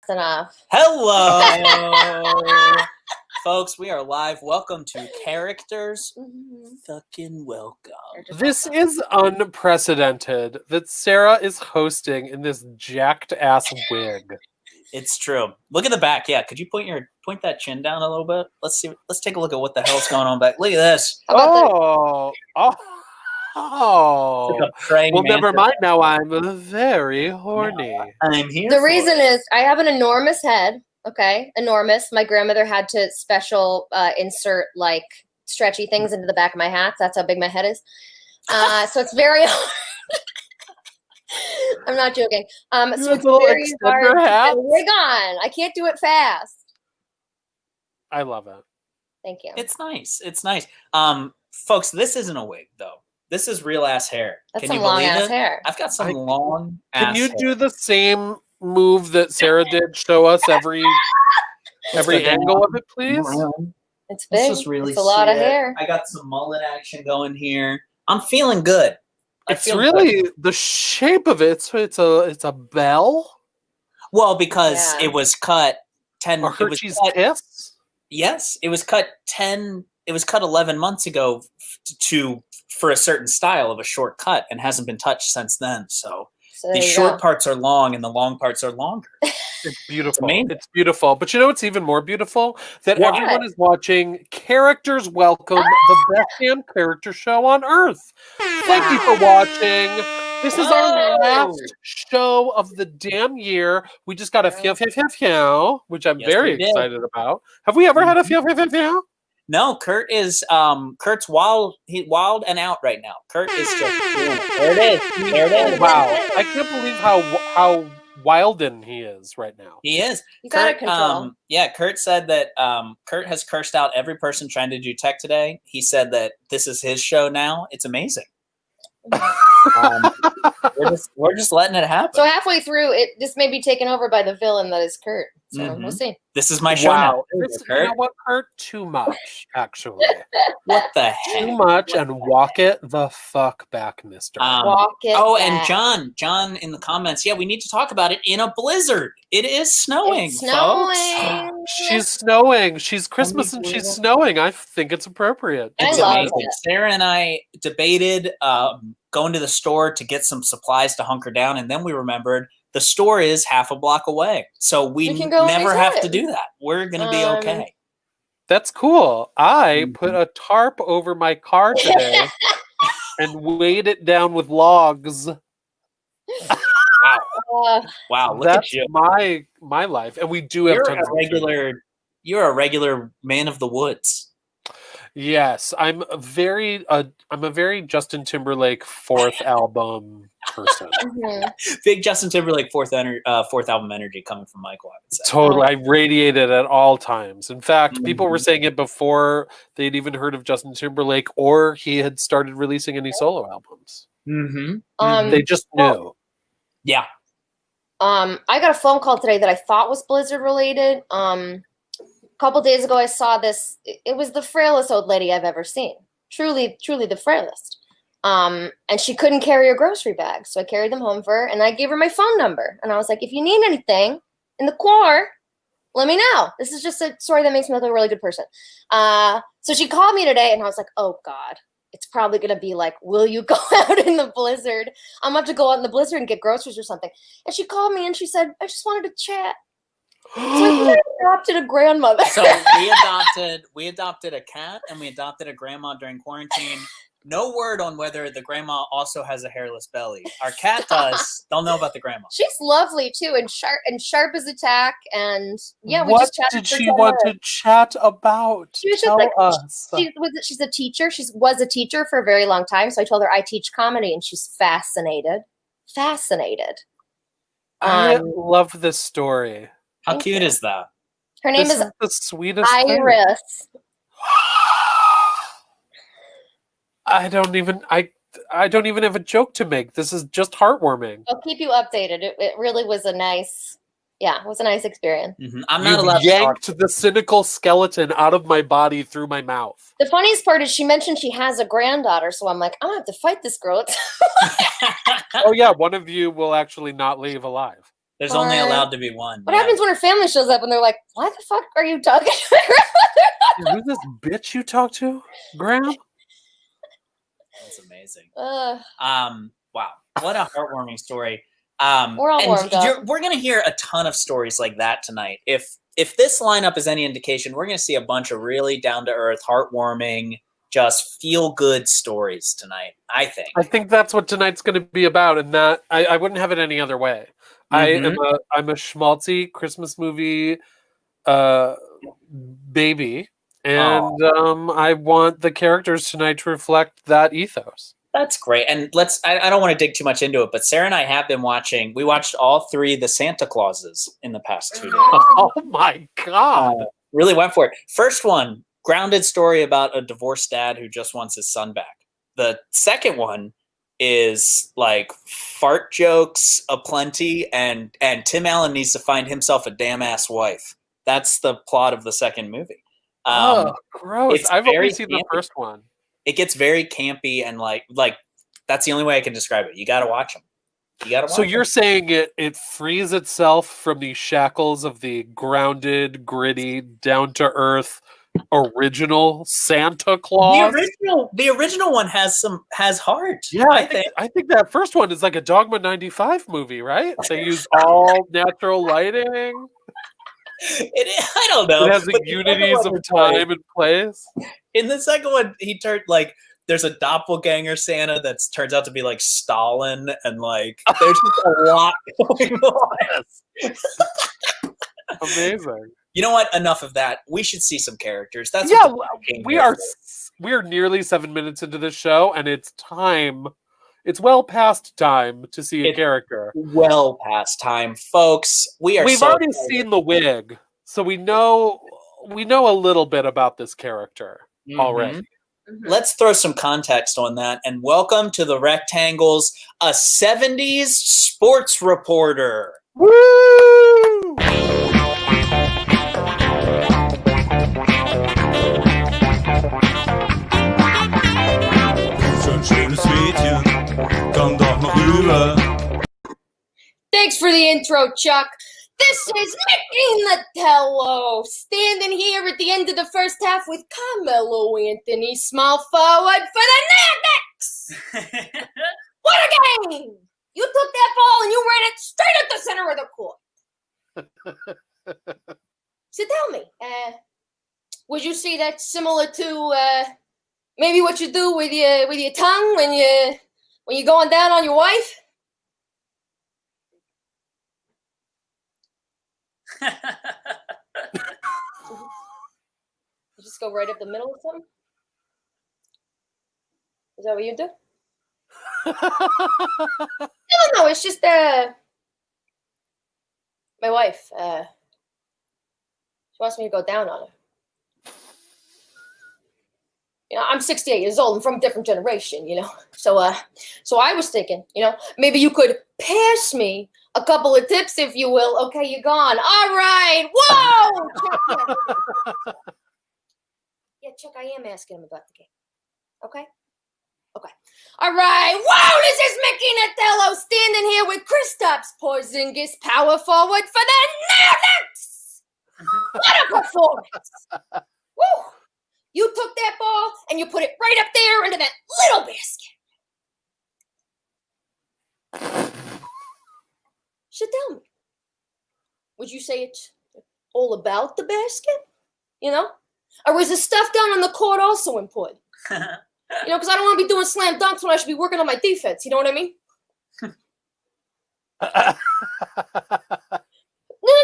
enough. Hello, folks. We are live. Welcome to Characters. Fucking welcome. This is unprecedented that Sarah is hosting in this jacked ass wig. It's true. Look at the back. Yeah, could you point that chin down a little bit? Let's see. Let's take a look at what the hell's going on back. Look at this. Oh. It's like a praying Well, never mantis. mind. Now I'm very horny. I'm here. The for reason it. is I have an enormous head. Okay, enormous. My grandmother had to special insert like stretchy things into the back of my hats. That's how big my head is. So it's very hard. I'm not joking. So have it's little very extender hard to hats? get a wig on. I can't do it fast. I love it. Thank you. It's nice. It's nice. Folks, this isn't a wig though. This is real ass hair. That's Can some you long believe ass it? hair. I've got some I- long Can ass you hair. do the same move that Sarah did? Show us every go angle of it, please. It's Let's big. just really It's a lot of see it. hair. I got some mullet action going here. I'm feeling good. I It's feel really good. the shape of it. So it's a bell Well because Yeah. it was cut 10. or It was Hershey's cut, Kiss. yes, it was cut 10. It was cut 11 months ago for a certain style of a short cut and hasn't been touched since then. So So the there you short go. parts are long and the long parts are longer. It's beautiful. amazing. It's beautiful. But you know what's even more beautiful? That What? everyone is watching Characters Welcome, the best damn character show on earth. Thank you for watching. This is our last show of the damn year. We just got a few, which I'm Yes, very we did. excited about. Have we ever had a few? No, Kurt is Kurt's wild. He wild and out right now. Kurt is just doing it. There it is. There it is. Wow. I can't believe how wilden he is right now. He is. He's out of Kurt, control. Kurt said that Kurt has cursed out every person trying to do tech today. He said that this is his show now. It's amazing. We're just letting it happen. So halfway through, this may be taken over by the villain that is Kurt. So Mhm. we'll see. This is my show now. This, you Kurt. know what, Kurt? Too much, actually. What the heck? Too much, and walk it the fuck back, mister. Um, Walk it And back. John in the comments. Yeah, we need to talk about it in a blizzard. It is snowing. It's Folks. snowing. She's snowing. She's Christmas and she's snowing. I think it's appropriate. I It's love amazing. it. Sarah and I debated going to the store to get some supplies to hunker down, and then we remembered the store is half a block away, so we We can go never have to anytime. do that. We're gonna be okay. That's cool. I Mhm. put a tarp over my car today and weighed it down with logs. Wow, look That's at you. my life. And we do have tons of food. You're a regular man of the woods. Yes, I'm a very Justin Timberlake fourth album person. Mhm. Big Justin Timberlake fourth album energy coming from Michael, I would say. Totally. I radiate it at all times. In fact, people were Mhm. saying it before they'd even heard of Justin Timberlake or he had started releasing any solo albums. Mm-hmm. They just knew. Yeah. I got a phone call today that I thought was Blizzard related. A couple days ago, I saw this. It was the frailest old lady I've ever seen. Truly, truly the frailest. And she couldn't carry her grocery bags, so I carried them home for her, and I gave her my phone number. And I was like, if you need anything in the car, let me know. This is just a story that makes me look like a really good person. So she called me today, and I was like, oh, God. It's probably going to be like, will you go out in the blizzard? I'm about to go out in the blizzard and get groceries or something. And she called me, and she said, I just wanted to chat. So I adopted a grandmother. So we adopted a cat and we adopted a grandma during quarantine. No word on whether the grandma also has a hairless belly. Our cat does. Don't know about the grandma. She's lovely too, and sharp as a tack. And yeah, we what just chatted. did for she 10 want minutes. to chat about? She was just Tell like, us. she's a teacher. She was a teacher for a very long time. So I told her I teach comedy, and she's fascinated. Fascinated. I love this story. How Thank cute you. is that? Her name This is is the sweetest thing. Iris. I don't even have a joke to make. This is just heartwarming. I'll keep you updated. It really was a nice experience. Mm-hmm. I'm not You allowed to talk. yanked the cynical skeleton out of my body through my mouth. The funniest part is she mentioned she has a granddaughter, so I'm like, I'm gonna have to fight this girl. Oh yeah, one of you will actually not leave alive. There's only What? allowed to be one. What yeah. happens when her family shows up and they're like, "Why the fuck are you talking to her?" Who's this bitch you talk to, Graham? That's amazing. Uh, Wow, what a heartwarming story. We're all warmed up. We're gonna hear a ton of stories like that tonight. If this lineup is any indication, we're gonna see a bunch of really down to earth, heartwarming, just feel good stories tonight. I think. I think that's what tonight's going to be about, and that I wouldn't have it any other way. I'm a schmaltzy Christmas movie baby, and I want the characters tonight to reflect that ethos. That's great. And I don't want to dig too much into it, but Sarah and I have been watching, we watched all 3 The Santa Clauses in the past 2 days. Oh my God. Really went for it. First one, grounded story about a divorced dad who just wants his son back. The second one is like fart jokes aplenty, and Tim Allen needs to find himself a damn ass wife. That's the plot of the second movie. Gross. it's I've very only seen the campy. first one. It gets very campy and like that's the only way I can describe it. You got to watch them. You got to watch So you're them. saying it frees itself from the shackles of the grounded, gritty, down to earth original Santa Claus? The original one has heart. Yeah, I think that first one is like a Dogma 95 movie, right? They use all natural lighting. I don't know. It has the but second unities one of was great. time and place. In the second one, he turned like there's a doppelganger Santa that turns out to be like Stalin, and like there's just a lot going on. Amazing. You know what? Enough of that. We should see some characters. That's Yeah, what the came we here are for. we are nearly 7 minutes into this show, and it's time. It's well past time to see a It's character. well past time, folks. We've We've already seen the wig, so we know a little bit about this character already. mhm. Let's throw some context on that, and welcome to the Rectangles, a 70s sports reporter. Woo! Thanks for the intro, Chuck. This is Mickey Natello, standing here at the end of the first half with Carmelo Anthony, small forward for the Knicks. What a game! You took that ball and you ran it straight at the center of the court. So tell me, would you say that's similar to maybe what you do with your tongue when you're going down on your wife? You just go right up the middle of something? Is that what you do? No, it's just my wife. She wants me to go down on her. You know, I'm 68 years old. I'm from a different generation, you know. So I was thinking, you know, maybe you could pass me a couple of tips, if you will. Okay, you're gone. All right. Whoa! Yeah, Chuck, I am asking him about the game. Okay? Okay. All right. Whoa, this is Mickey Natello standing here with Kristaps Porzingis, power forward for the Knicks. What a performance. Woo! You took that ball and you put it right up there into that little basket. So tell me, would you say it's all about the basket? You know? Or was the stuff down on the court also important? You know, because I don't want to be doing slam dunks when I should be working on my defense. You know what I mean?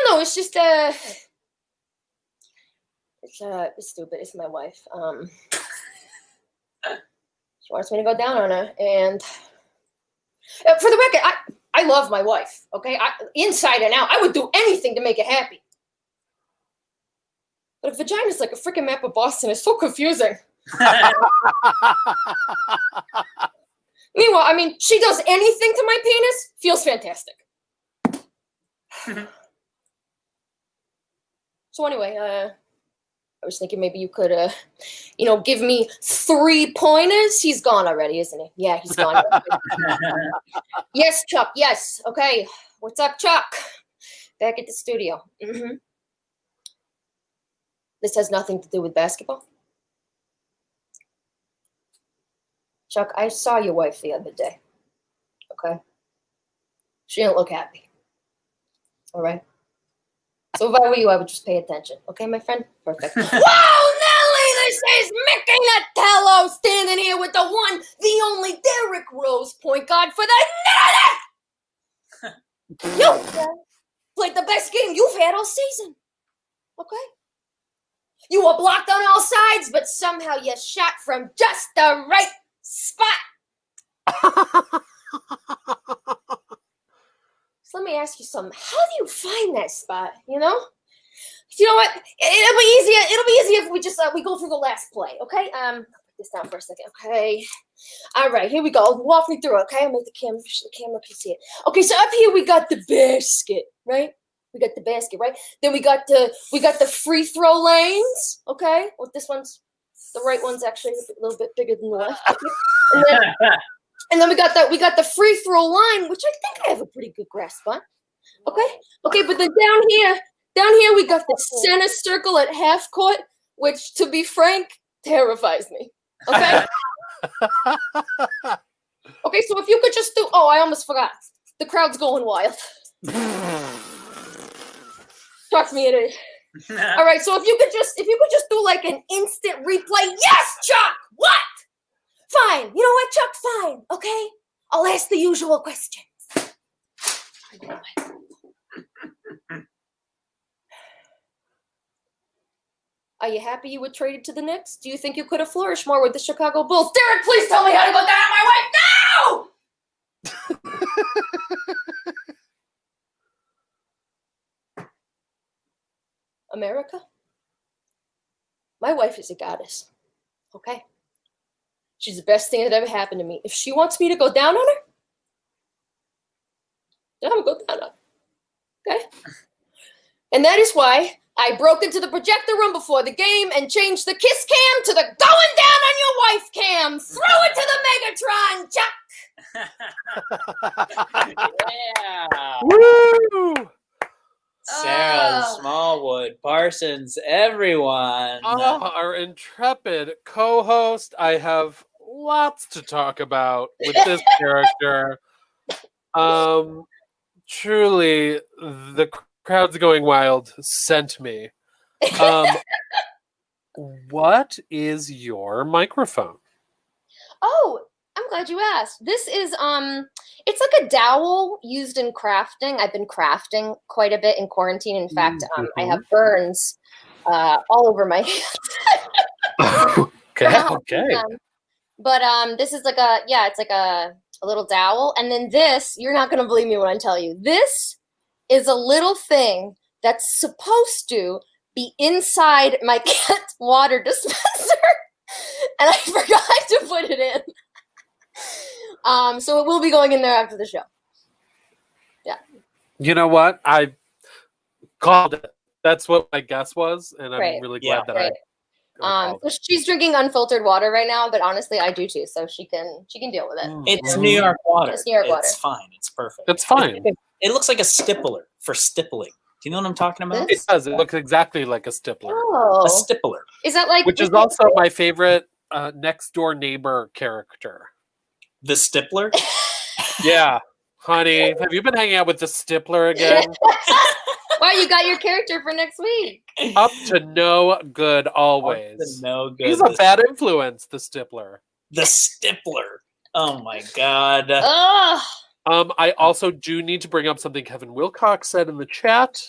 No, it's just it's stupid. It's my wife. She wants me to go down on her, and for the record, I love my wife. Okay, inside and out, I would do anything to make her happy. But a vagina's like a freaking map of Boston. It's so confusing. Meanwhile, I mean, she does anything to my penis, feels fantastic. So anyway, I was thinking maybe you could, you know, give me 3 pointers. He's gone already, isn't he? Yeah, he's gone. Yes, Chuck. Yes. Okay. What's up, Chuck? back at the studio. This has nothing to do with basketball. Chuck, I saw your wife the other day. Okay? She didn't look happy. All right? So if I were you, I would just pay attention. Okay, my friend? Perfect. Whoa, Nelly! This is Mickey Natello standing here with the one, the only Derrick Rose point guard for the Nets! You played the best game you've had all season. Okay? You were blocked on all sides, but somehow you shot from just the right spot. So let me ask you something. How do you find that spot? You know what? It'll be easier. It'll be easier if we just we go through the last play. Okay. Put this down for a second. Okay. All right. Here we go. Walk me through it. Okay. I'll make the camera can see it. Okay. So up here we got the basket, right? We got the basket, right? Then we got the free throw lanes. Okay. Well, this one's the right one's actually a little bit bigger than the left. And then we got the free throw line, which I think I have a pretty good grasp on. Okay, but then down here we got the center circle at half court, which, to be frank, terrifies me. Okay. Okay, so if you could just do, I almost forgot. The crowd's going wild. Trust me, it is. All right, so if you could just do like an instant replay. Yes, Chuck. What? Fine. You know what, Chuck? Fine. Okay. I'll ask the usual questions. Are you happy you were traded to the Knicks? Do you think you could have flourished more with the Chicago Bulls? Derek, please tell me how to go down on my wife now! America? My wife is a goddess. Okay? She's the best thing that ever happened to me. If she wants me to go down on her, then I'm going to go down on her. Okay? And that is why I broke into the projector room before the game and changed the kiss cam to the going down on your wife cam. Throw it to the Megatron, Chuck! Yeah. Woo! Sarah, Smallwood, Parsons, everyone. Our intrepid co-host. I have lots to talk about with this character. Truly, the crowd's going wild sent me. What is your microphone? Oh, I'm glad you asked. This is it's like a dowel used in crafting. I've been crafting quite a bit in quarantine. In fact, I have burns all over my hands. Okay. But this is like it's like a little dowel. And then this, you're not gonna believe me when I tell you, this is a little thing that's supposed to be inside my cat's water dispenser. And I forgot to put it in. So it will be going in there after the show. Yeah. You know what? I called it. That's what my guess was, and I'm really glad that I so she's drinking unfiltered water right now, but honestly, I do too, so she can deal with it. It's New York water. It's New York water. It's fine. It's perfect. It's fine. It looks like a stippler for stippling. Do you know what I'm talking about? It does. It looks exactly like a stippler. Oh. A stippler. Is that like? Which is also my favorite next door neighbor character. The stippler? Yeah. Honey, have you been hanging out with the stippler again? Wow, you got your character for next week. Up to no good always. Up to no good. He's a bad influence, the stippler. The stippler. Oh my God. Ugh. I also do need to bring up something Kevin Wilcox said in the chat.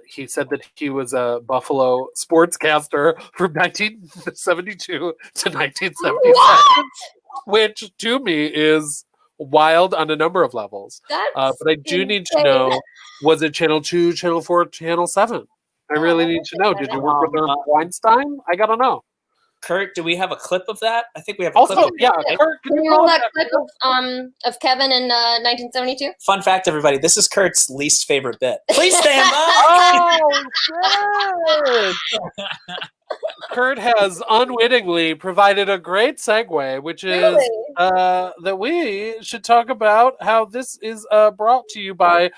He said that he was a Buffalo sportscaster from 1972 to 1977, which to me is wild on a number of levels. But I do need to know, was it Channel 2, Channel 4, Channel 7? I really need to know. Did you work with Irv Weinstein? I gotta know. Kurt, do we have a clip of that? I think we have a clip. Also, yeah, Kurt, can you roll that clip of Kevin in 1972? Fun fact, everybody, this is Kurt's least favorite bit. Please stand up! Oh, good! Kurt has unwittingly provided a great segue, which is Really? that we should talk about how this is brought to you by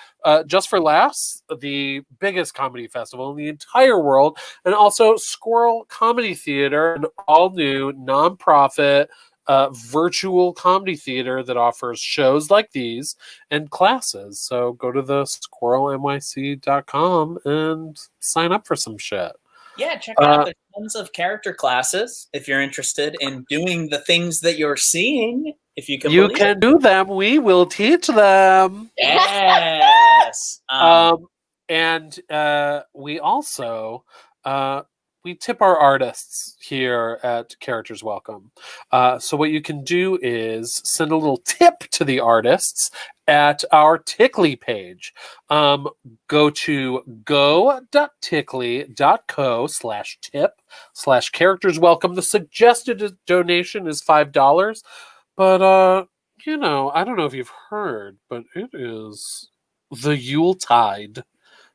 Just for Laughs, the biggest comedy festival in the entire world, and also Squirrel Comedy Theater, an all-new nonprofit virtual comedy theater that offers shows like these and classes. So go to the squirrelnyc.com and sign up for some shit. Yeah, check it out. There's tons of character classes if you're interested in doing the things that you're seeing. If you can, do them. We will teach them. Yes. And we also we tip our artists here at Characters Welcome. So what you can do is send a little tip to the artists at our Tickly page. Go to go.tickly.co/tip/Characters Welcome. The suggested donation is $5. But, I don't know if you've heard, but it is the Yuletide.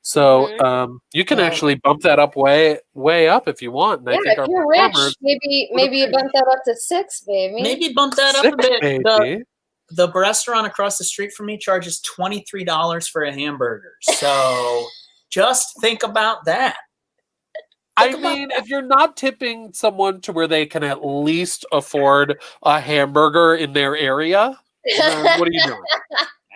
So you can actually bump that up way up if you want. And Yeah, I think if you're rich, maybe you bump that up to $6, baby. Maybe bump that up a bit. Baby. The restaurant across the street from me charges $23 for a hamburger. So just think about that. If you're not tipping someone to where they can at least afford a hamburger in their area, then what are you doing?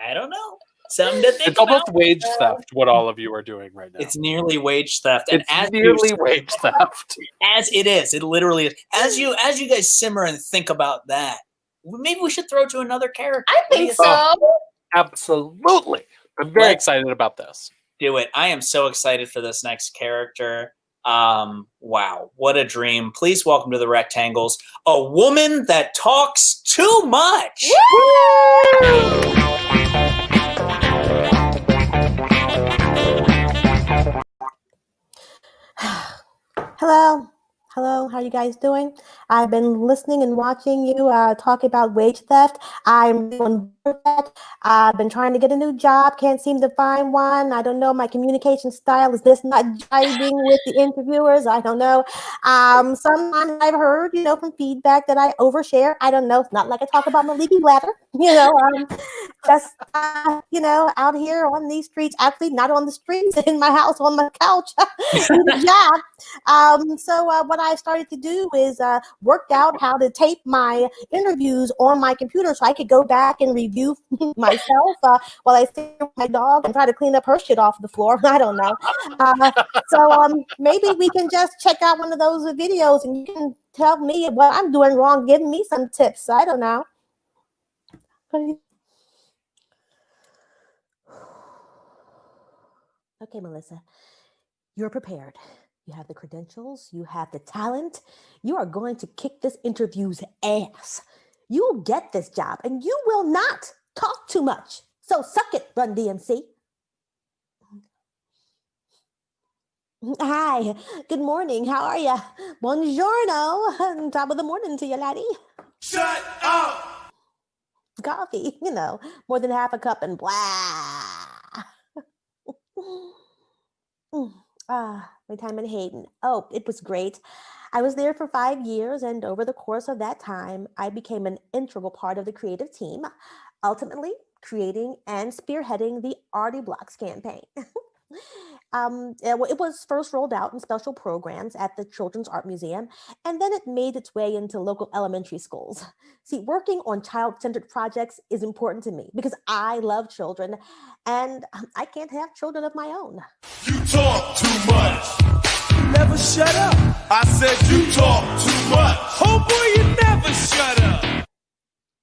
I don't know. Something to think It's almost about. wage theft, what all of you are doing right now. It's nearly wage theft. It's nearly wage theft. As it is. It literally is. As you guys simmer and think about that, maybe we should throw to another character. I think so. Absolutely. I'm very excited about this. Do it. I am so excited for this next character. Wow, what a dream. Please welcome to the Rectangles, a woman that talks too much. Hello, how you guys doing? I've been listening and watching you talk about wage theft. I'm on board with that. I've been trying to get a new job, can't seem to find one. I don't know, my communication style, is this not jiving with the interviewers? I don't know. Sometimes I've heard, from feedback that I overshare. I don't know, it's not like I talk about my leaky bladder, just, out here on these streets, actually not on the streets, in my house, on my couch, in the job. So what I started to do is worked out how to tape my interviews on my computer so I could go back and review myself while I sit with my dog and try to clean up her shit off the floor. I don't know. So maybe we can just check out one of those videos and you can tell me what I'm doing wrong, give me some tips. I don't know. Okay, Melissa, you're prepared. You have the credentials, you have the talent. You are going to kick this interview's ass. You will get this job and you will not talk too much. So suck it, Run DMC. Hi, good morning. How are you? Buongiorno. Top of the morning to you, laddie. Shut up! Coffee, more than half a cup and blah. My time in Hayden. Oh, it was great. I was there for 5 years, and over the course of that time, I became an integral part of the creative team, ultimately creating and spearheading the Artie Blocks campaign. It was first rolled out in special programs at the Children's Art Museum, and then it made its way into local elementary schools. See, working on child-centered projects is important to me because I love children, and I can't have children of my own. You talk too much. You never shut up. I said you talk too much. Oh boy, you never shut up.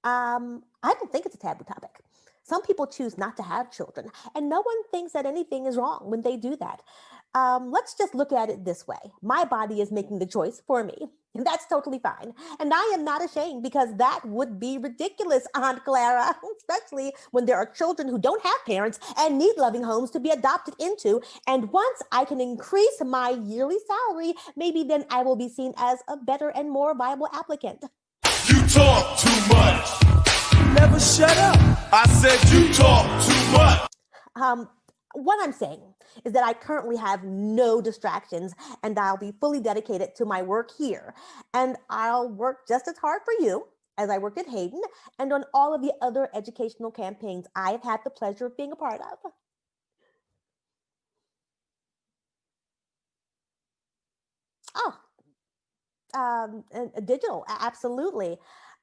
I don't think it's a taboo topic. Some people choose not to have children, and no one thinks that anything is wrong when they do that. Let's just look at it this way. My body is making the choice for me, and that's totally fine. And I am not ashamed because that would be ridiculous, Aunt Clara, especially when there are children who don't have parents and need loving homes to be adopted into. And once I can increase my yearly salary, maybe then I will be seen as a better and more viable applicant. You talk too much. You never shut up. I said you talk too much. what I'm saying is that I currently have no distractions and I'll be fully dedicated to my work here. And I'll work just as hard for you as I work at Hayden and on all of the other educational campaigns I have had the pleasure of being a part of. Digital, absolutely.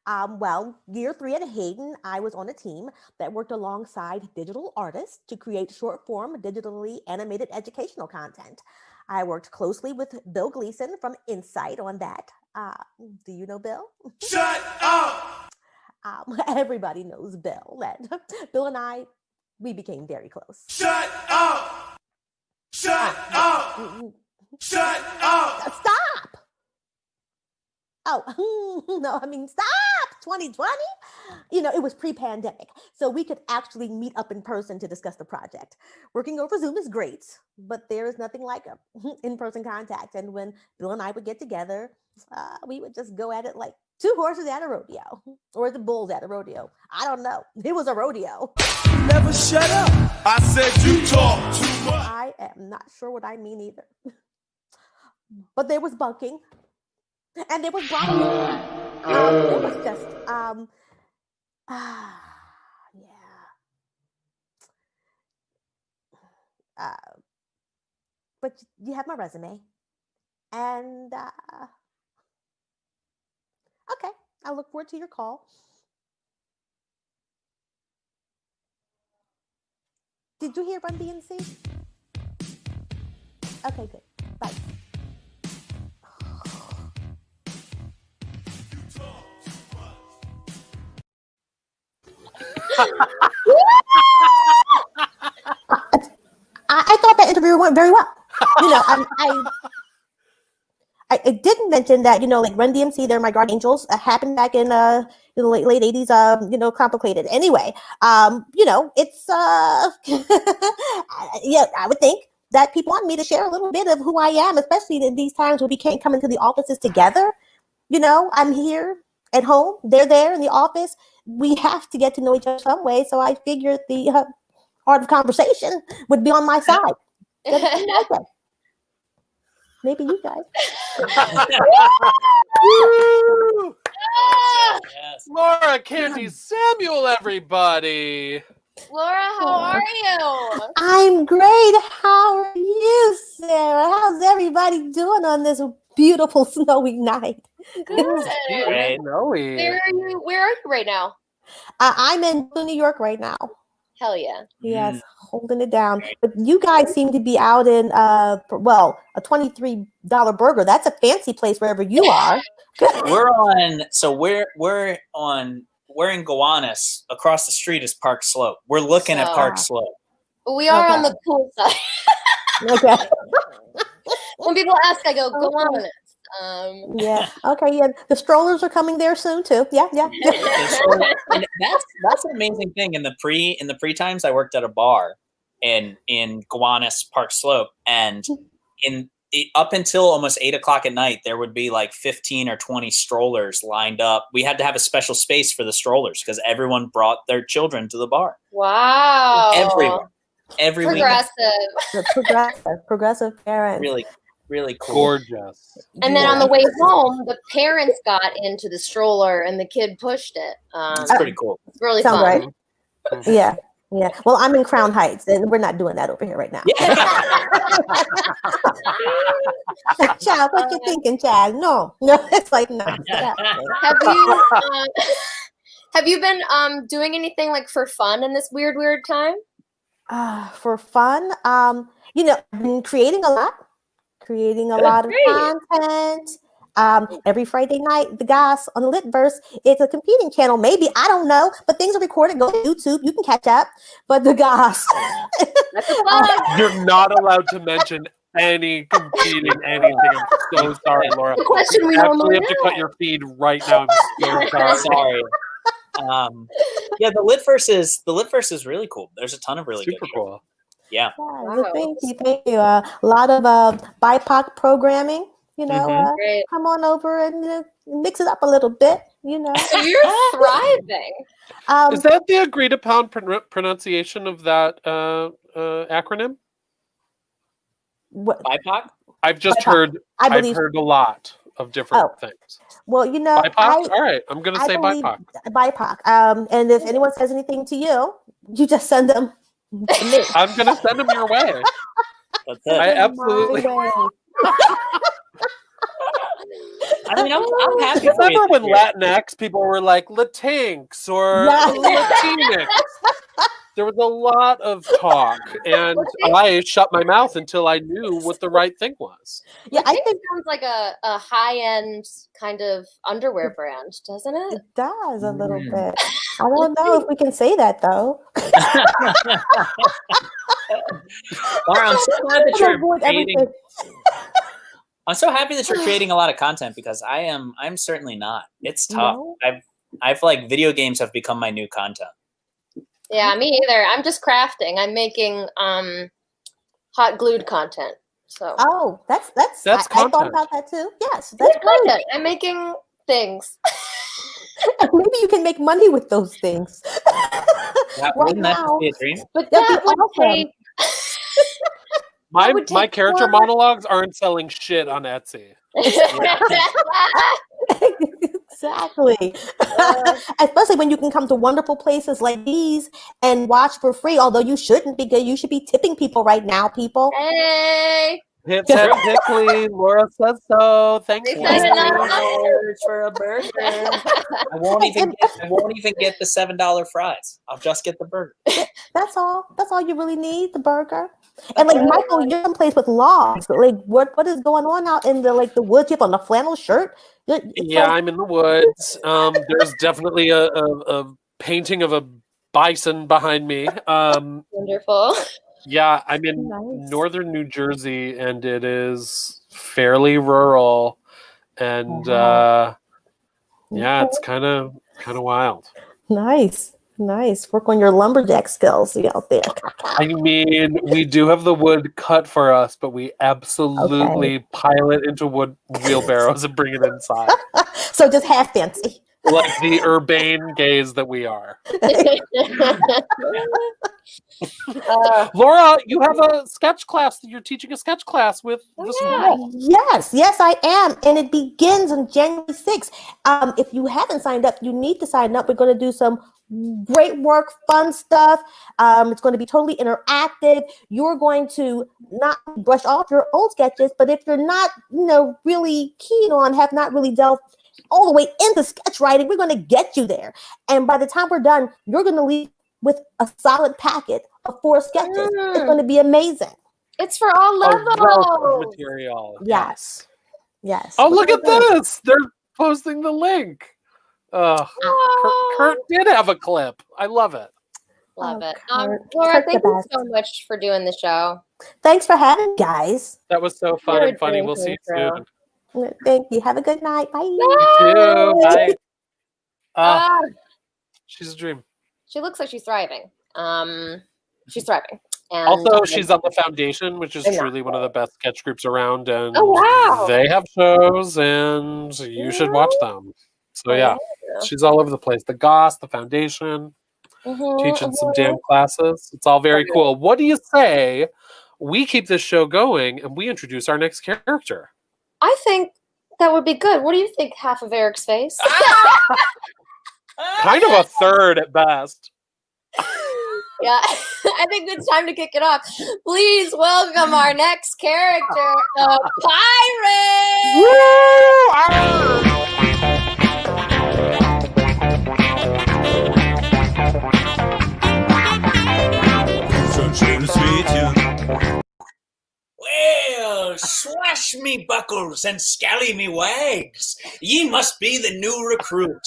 Well, year 3 at Hayden, I was on a team that worked alongside digital artists to create short form, digitally animated educational content. I worked closely with Bill Gleason from Insight on that. Do you know Bill? Shut up! Everybody knows Bill. Bill and I, we became very close. Shut up! Shut up! Shut up! Stop! Oh, no, I mean, stop! 2020? It was pre-pandemic, so we could actually meet up in person to discuss the project. Working over Zoom is great, but there is nothing like a in-person contact. And when Bill and I would get together, we would just go at it like 2 horses at a rodeo, or the bulls at a rodeo. I don't know. It was a rodeo. Never shut up! I said you talk too much! I am not sure what I mean either. But there was bunking. And there was Brian. It was just, yeah. But you have my resume. And, okay, I look forward to your call. Did you hear Run DMC? Okay, good. Bye. I thought that interview went very well. I didn't mention that, like Run DMC, they're my guardian angels, happened back in the late 80s, complicated. Anyway, it's, yeah, I would think that people want me to share a little bit of who I am, especially in these times when we can't come into the offices together. I'm here at home, they're there in the office. We have to get to know each other some way. So I figured the art of conversation would be on my side. Maybe you guys. Yes. Laura Candy Samuel, everybody. Laura, how are you? I'm great. How are you, Sarah? How's everybody doing on this beautiful snowy night? Good. Great. Snowy. Where are you right now? I'm in New York right now. Hell yeah. Yes, holding it down. But you guys seem to be out in, a $23 burger. That's a fancy place wherever you are. We're in Gowanus. Across the street is Park Slope. We're looking at Park Slope. We are on Okay. the cool side. Okay. When people ask, I go on it. Yeah. Okay. Yeah. The strollers are coming there soon too. Yeah. Yeah. And that's an amazing thing. In the pre times, I worked at a bar in Gowanus Park Slope, and up until almost 8 o'clock at night, there would be like 15 or 20 strollers lined up. We had to have a special space for the strollers because everyone brought their children to the bar. Wow. Everyone. Every weekend. Progressive parents. Really, really cool. Gorgeous. And then on the way home, the parents got into the stroller and the kid pushed it. It's pretty cool. It's really Sounds fun. right. Yeah. Yeah. Well, I'm in Crown Heights, and we're not doing that over here right now. Chad, what you thinking, Chad? No, it's like no. Have you been doing anything like for fun in this weird time? For fun, I've been creating a lot of content. Every Friday night, the guys on the Litverse, it's a competing channel. Maybe, I don't know, but things are recorded. Go to YouTube, you can catch up. But the guys, That's a plug. You're not allowed to mention any competing anything. I'm so sorry, Laura. The question we You normally have to cut your feed right now. I'm so sorry. Sorry. Yeah, the Litverse is really cool. There's a ton of really Super good. cool. Yeah. Well, thank you. A lot of BIPOC programming. Mhm. Great. Come on over and mix it up a little bit. you know. So you're thriving. Is that the agreed upon pronunciation of that acronym? What, BIPOC? I've just BIPOC. heard. I I've believe. heard a lot of different Oh. things. Well, you know, BIPOC. All right, I'm gonna I say believe BIPOC. BIPOC. And if anyone says anything to you, you just send them to me. I'm gonna send them your way. That's it. I absolutely. My way. I mean, I'm happy. Remember for when you. Latinx people were like Latinx or Yeah. Latinx? There was a lot of talk, and I shut my mouth until I knew what the right thing was. Yeah, I think think it sounds like a high-end kind of underwear brand, doesn't it? it does a little Mm. bit. I don't know if we can say that though. Laura, I'm so glad that To you're avoid creating. everything. I'm so happy that you're creating a lot of content because I'm certainly not. It's tough. No? I've like video games have become my new content. Yeah, me either. I'm just crafting. I'm making hot glued content. So Oh, that's I thought content. about that too. Yes, that's that's great. content. I'm making things. Maybe you can make money with those things. Yeah, Right wouldn't that just now, be a dream? But That'd that be would awesome. take My would my take character more- monologues aren't selling shit on Etsy. Exactly. Especially when you can come to wonderful places like these and watch for free, although you shouldn't, because you should be tipping people right now, people. Hey, Hip tip pickly. Laura says so. Thanks, They Laura. said enough. For a burger. I won't even get the $7 fries. I'll just get the burger. That's all. That's all you really need, the burger. And like Michael, you're someplace with logs. Like what is going on out in the woods? You have on a flannel shirt? It's Yeah, like- I'm in the woods. There's definitely a painting of a bison behind me. wonderful. Yeah, I'm in Nice. northern New Jersey, and it is fairly rural, and Wow. yeah, it's kind of wild. Nice. Work on your lumberjack skills out there. I mean, we do have the wood cut for us, but we absolutely pile it into wood wheelbarrows and bring it inside, So just half fancy. like the urbane gays that we are. Laura, you have a sketch class. You're teaching a sketch class with this girl. Yes, I am. And it begins on January 6th. If you haven't signed up, you need to sign up. We're going to do some great work, fun stuff. It's going to be totally interactive. You're going to not brush off your old sketches, but if you're not, really keen on, have not really delved all the way into sketch writing, we're going to get you there. And by the time we're done, you're going to leave with a solid packet of 4 sketches. It's going to be amazing. It's for all A wealth of levels. material. Yes. Oh, We're look at gonna do it. this. They're posting the link. Kurt did have a clip. I love it. Love Oh, it. Kurt. Laura, Kurt's thank the you best. so much for doing the show. Thanks for having me, guys. That was so fun You're and funny. doing We'll see you great, soon. Thank you. Have a good night. Bye. You too. Bye. Ah, She's a dream. she looks like she's thriving. She's thriving. And Also, she's on the Foundation, which is I know. truly one of the best sketch groups around, and Oh, wow. they have shows, and you should watch them. So yeah, she's all over the place. The Goss, the Foundation, teaching some damn classes. It's all very cool. What do you say we keep this show going and we introduce our next character? I think that would be good. What do you think? Half of Eric's face. Kind of a third at best. Yeah, I think it's time to kick it off. Please welcome our next character, the Pirate. Well, swash me buckles and scally me wags. Ye must be the new recruit.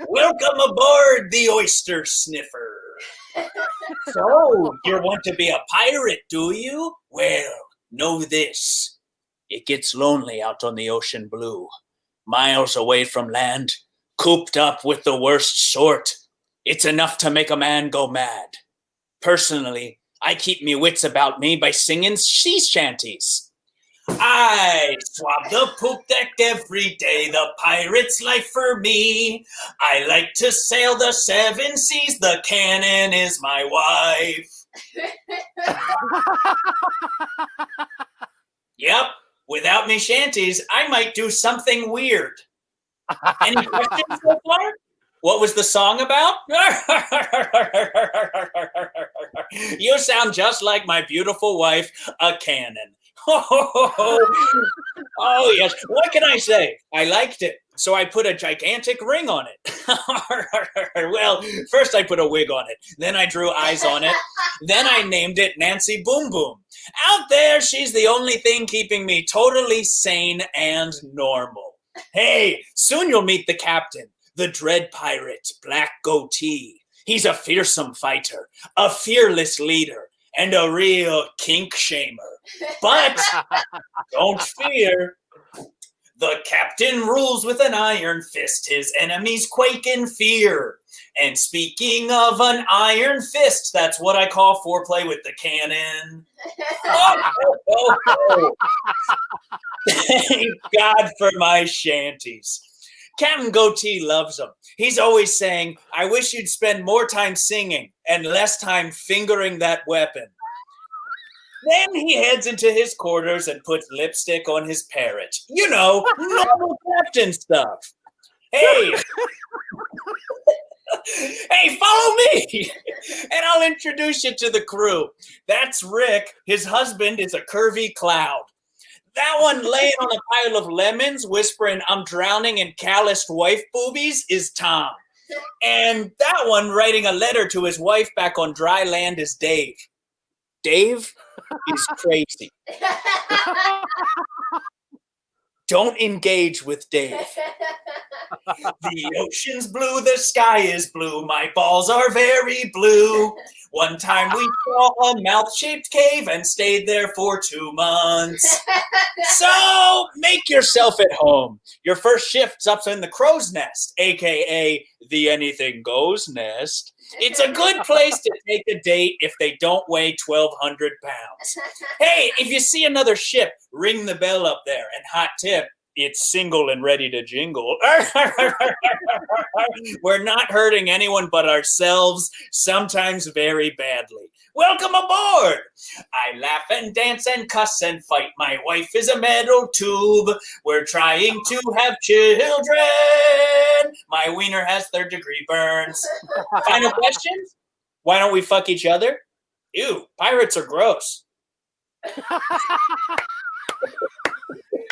Welcome aboard the oyster sniffer. So, you want to be a pirate, do you? Well, know this. It gets lonely out on the ocean blue. Miles away from land, cooped up with the worst sort. It's enough to make a man go mad. Personally, I keep me wits about me by singing sea shanties. I swab the poop deck every day, the pirate's life for me. I like to sail the seven seas, the cannon is my wife. Yep, without me shanties, I might do something weird. Any questions so far? What was the song about? You sound just like my beautiful wife, a cannon. Oh, yes. What can I say? I liked it, so I put a gigantic ring on it. Well, first I put a wig on it, then I drew eyes on it, then I named it Nancy Boom Boom. Out there, she's the only thing keeping me totally sane and normal. Hey, soon you'll meet the captain, the dread pirate, Black Goatee. He's a fearsome fighter, a fearless leader, and a real kink shamer. But don't fear. The captain rules with an iron fist. His enemies quake in fear. And speaking of an iron fist, that's what I call foreplay with the cannon. Thank God for my shanties. Captain Goatee loves them. He's always saying, I wish you'd spend more time singing and less time fingering that weapon. Then he heads into his quarters and puts lipstick on his parrot. You know, normal captain stuff. Hey! Hey, follow me! And I'll introduce you to the crew. That's Rick. His husband is a curvy cloud. That one laying on a pile of lemons, whispering, I'm drowning in calloused wife boobies, is Tom. And that one writing a letter to his wife back on dry land is Dave. Dave is crazy. Don't engage with Dave. The ocean's blue, the sky is blue, my balls are very blue. One time we saw a mouth-shaped cave and stayed there for 2 months. So make yourself at home. Your first shift's up in the crow's nest, aka the anything goes nest. It's a good place to take a date if they don't weigh 1,200 pounds. Hey, if you see another ship, ring the bell up there, and hot tip, it's single and ready to jingle. We're not hurting anyone but ourselves, sometimes very badly. Welcome aboard! I laugh and dance and cuss and fight. My wife is a metal tube. We're trying to have children. My wiener has third-degree burns. Final questions? Why don't we fuck each other? Ew, pirates are gross.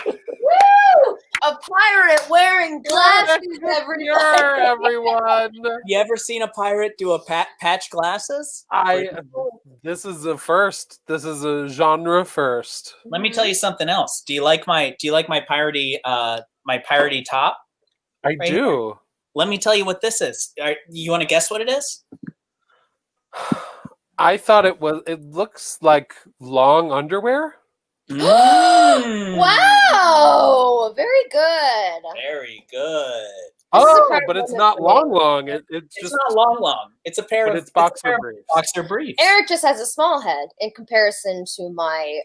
Woo! A pirate wearing glasses, everyone. You ever seen a pirate do a patch glasses? This is a first. This is a genre first. Let me tell you something else. Do you like my piratey top? I Right do. here? Let me tell you what this is. You want to guess what it is? I thought it looks like long underwear. Wow! Very good. Very good. Oh, but it's not long. It's just not long. It's a pair of. It's boxer briefs. Boxer briefs. Eric just has a small head in comparison to my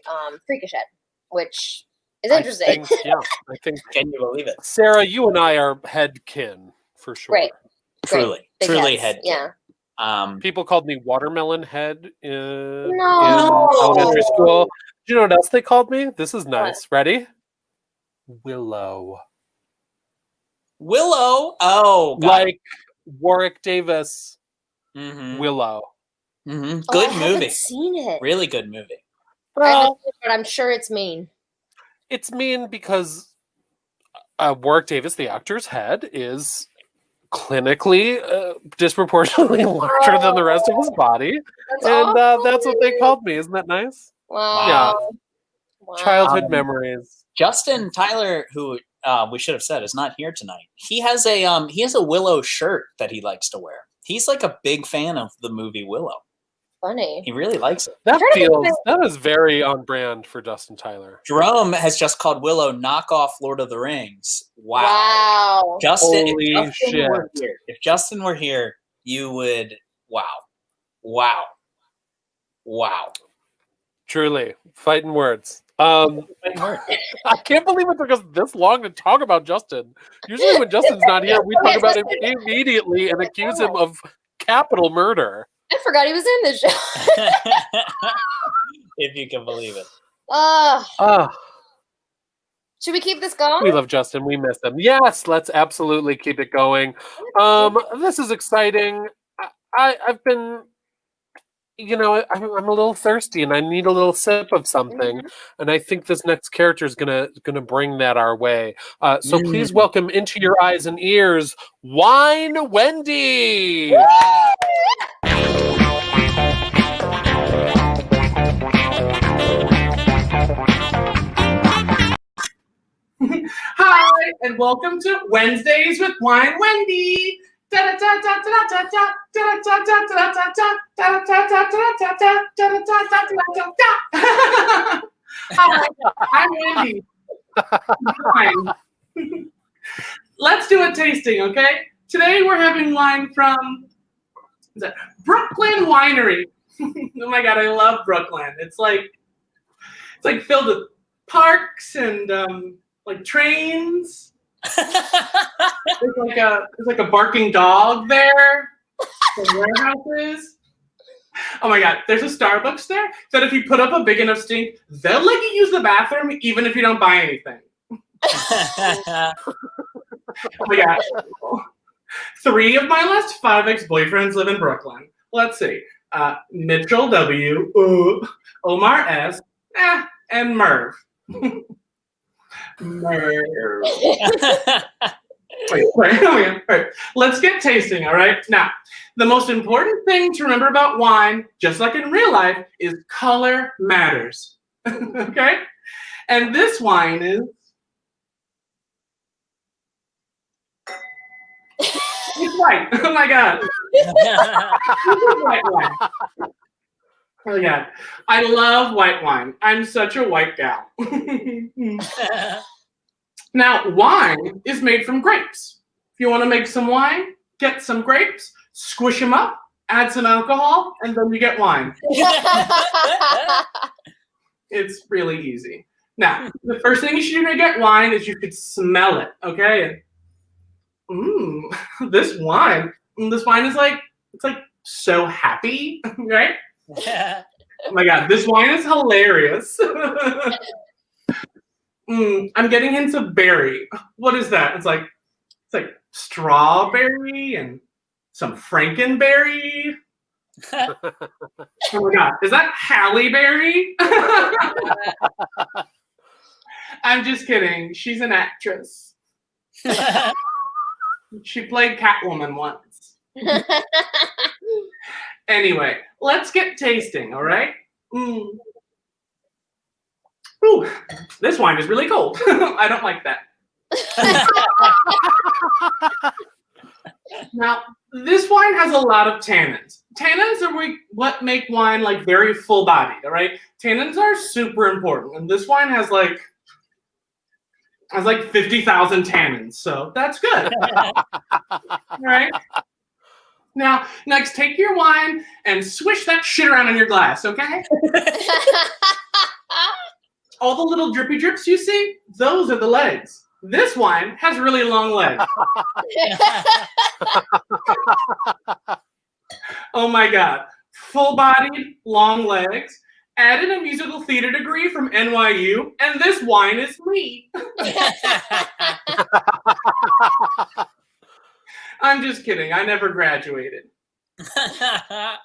freakish head, which is interesting. I think. Can you believe it? Sarah, you and I are head kin for sure. Great. Truly Big heads. head. Yeah. People called me watermelon head in No. elementary school. Do you know what else they called me? This is nice. Ready? Willow. Willow. Oh, like Warwick Davis. Mm-hmm. Willow. Mm-hmm. Oh, Good I movie. haven't seen it. Really good movie. I haven't seen it, but I'm sure it's mean. It's mean because Warwick Davis, the actor's head, is clinically disproportionately larger than the rest of his body. That's And awful. that's what they called me. Isn't that nice? Wow. Yeah. Wow. Childhood memories. Justin Tyler, who we should have said is not here tonight. He has a Willow shirt that he likes to wear. He's like a big fan of the movie Willow. Funny. He really likes it. That is very on brand for Justin Tyler. Jerome has just called Willow knockoff Lord of the Rings. Wow. Wow. Justin, Holy if Justin were here, you would wow. Truly. Fighting words. I can't believe it took us this long to talk about Justin. Usually when Justin's not here, we talk about him immediately and accuse him of capital murder. I forgot he was in this show. If you can believe it. Should we keep this going? We love Justin. We miss him. Yes, let's absolutely keep it going. This is exciting. I've been, I'm a little thirsty and I need a little sip of something. And I think this next character is gonna bring that our way. So please welcome into your eyes and ears, Wine Wendy. Hi, and welcome to Wednesdays with Wine Wendy. Hi, I'm Wendy. Wine. Let's do a tasting, okay? Today we're having wine from Brooklyn Winery. Oh my god, I love Brooklyn. It's like filled with parks and like trains. There's like a barking dog there. Some warehouses. Oh my god, there's a Starbucks there that if you put up a big enough stink, they'll let you use the bathroom even if you don't buy anything. Oh my gosh. 3 of my last 5 ex-boyfriends live in Brooklyn. Let's see. Mitchell W, Omar S, and Merv. Merv. Wait. All right. Let's get tasting, all right? Now, the most important thing to remember about wine, just like in real life, is color matters. Okay? And this wine is... It's white. Oh my god. This is white wine. Oh my god. I love white wine. I'm such a white gal. Now, wine is made from grapes. If you want to make some wine, get some grapes, squish them up, add some alcohol, and then you get wine. It's really easy. Now, the first thing you should do to get wine is you should smell it, okay? This wine is it's like so happy, right? Oh my god, this wine is hilarious. I'm getting hints of berry. What is that? It's like strawberry and some frankenberry. Oh my god, is that Halle Berry? I'm just kidding. She's an actress. She played Catwoman once. Anyway, let's get tasting, all right? Ooh, this wine is really cold. I don't like that. Now, this wine has a lot of tannins. Tannins are what make wine like very full-bodied, all right? Tannins are super important, and this wine has like 50,000 tannins, so that's good. All right? Now, next, take your wine and swish that shit around in your glass, okay? All the little drippy drips you see, those are the legs. This wine has really long legs. Oh my god. Full-bodied, long legs. Added a musical theater degree from NYU, and this wine is me. I'm just kidding. I never graduated. I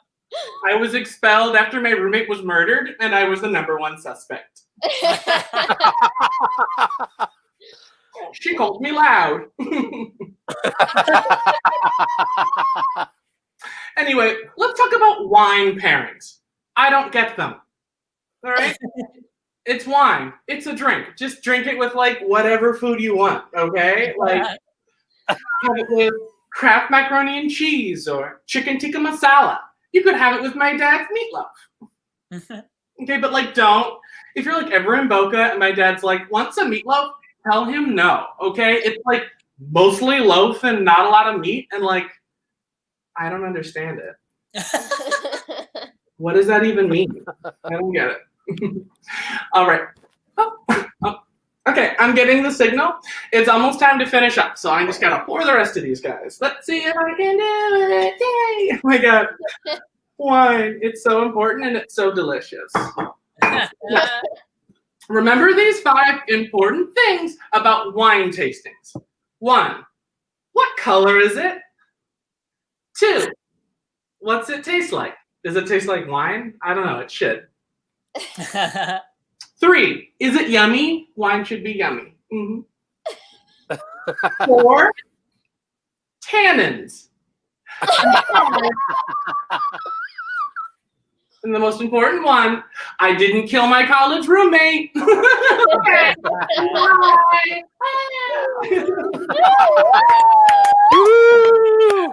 was expelled after my roommate was murdered, and I was the #1 suspect. She called me loud. Anyway, let's talk about wine pairings. I don't get them. All right? It's wine. It's a drink. Just drink it with like whatever food you want, okay? Like have it with Kraft macaroni and cheese or chicken tikka masala. You could have it with my dad's meatloaf. Okay, but like don't. If you're like ever in Boca and my dad's like, want some meatloaf? Tell him no, okay? It's like mostly loaf and not a lot of meat, and like, I don't understand it. What does that even mean? I don't get it. All right. Okay, I'm getting the signal. It's almost time to finish up, so I just gotta pour the rest of these guys. Let's see if I can do it. Yay! Oh my god. Wine. It's so important and it's so delicious. Remember these 5 important things about wine tastings. 1, what color is it? 2, what's it taste like? Does it taste like wine? I don't know, it should. 3, is it yummy? Wine should be yummy. 4, tannins. And the most important one, I didn't kill my college roommate. Okay. Bye. Woo!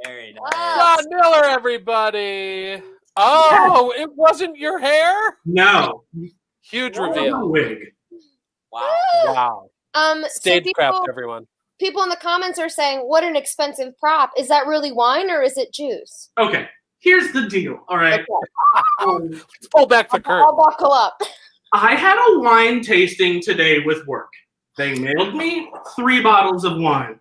Very nice. Wow. John Miller, everybody. Oh, it wasn't your hair? No. Huge A reveal. wig. Wow. Wow. So Stagecraft, people, everyone. people in the comments are saying, "What an expensive prop! Is that really wine or is it juice?" Okay, here's the deal, all right? Okay. Let's pull back the curtain. I'll buckle up. I had a wine tasting today with work. They mailed me 3 bottles of wine.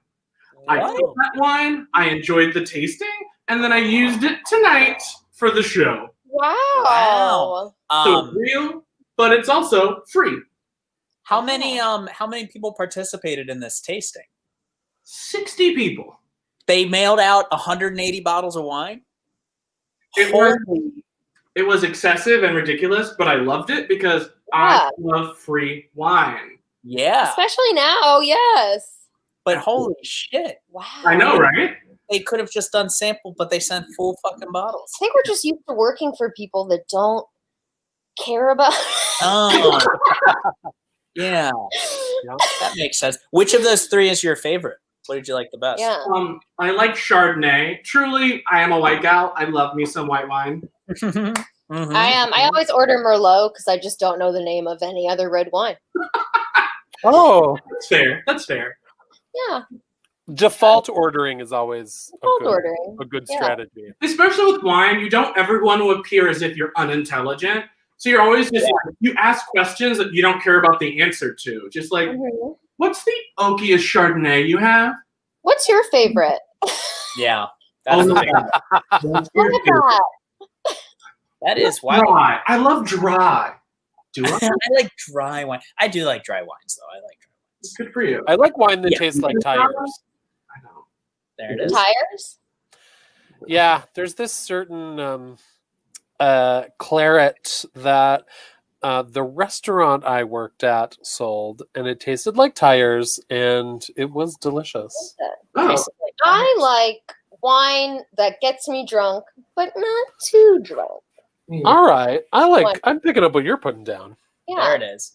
I What? took that wine, I enjoyed the tasting, and then I used it tonight for the show. Wow. So it's real, but it's also free. How many people participated in this tasting? 60 people. They mailed out 180 bottles of wine. It was excessive and ridiculous, but I loved it because I love free wine. Yeah, Especially now, yes. but holy shit, Wow. I know, right? they could have just done sample, but they sent full fucking bottles. I think we're just used to working for people that don't care about. Oh, yeah, that makes sense. Which of those 3 is your favorite? What did you like the best? Yeah. I like Chardonnay. Truly, I am a white gal. I love me some white wine. Mhm. I always order Merlot because I just don't know the name of any other red wine. Oh, That's fair. That's fair. Yeah. default ordering is always Cold ordering. a good Yeah. strategy. Especially with wine, you don't ever want to appear as if you're unintelligent. So you're always just like, you ask questions that you don't care about the answer to. Just like, Mhm. what's the oakiest Chardonnay you have? What's your favorite? Yeah, that's Oh the my thing. God. Look at that. That is wild. Dry. I love dry. Do I? I like dry wine. I do like dry wines, though. I like dry wines. Good for you. I like wine that Yeah. tastes like tires. I know. There it is. Tires? Yeah, there's this certain claret that the restaurant I worked at sold, and it tasted like tires, and it was delicious. Oh, I like wine that gets me drunk, but not too drunk. All right, Wine. I'm picking up what you're putting down. Yeah. There it is.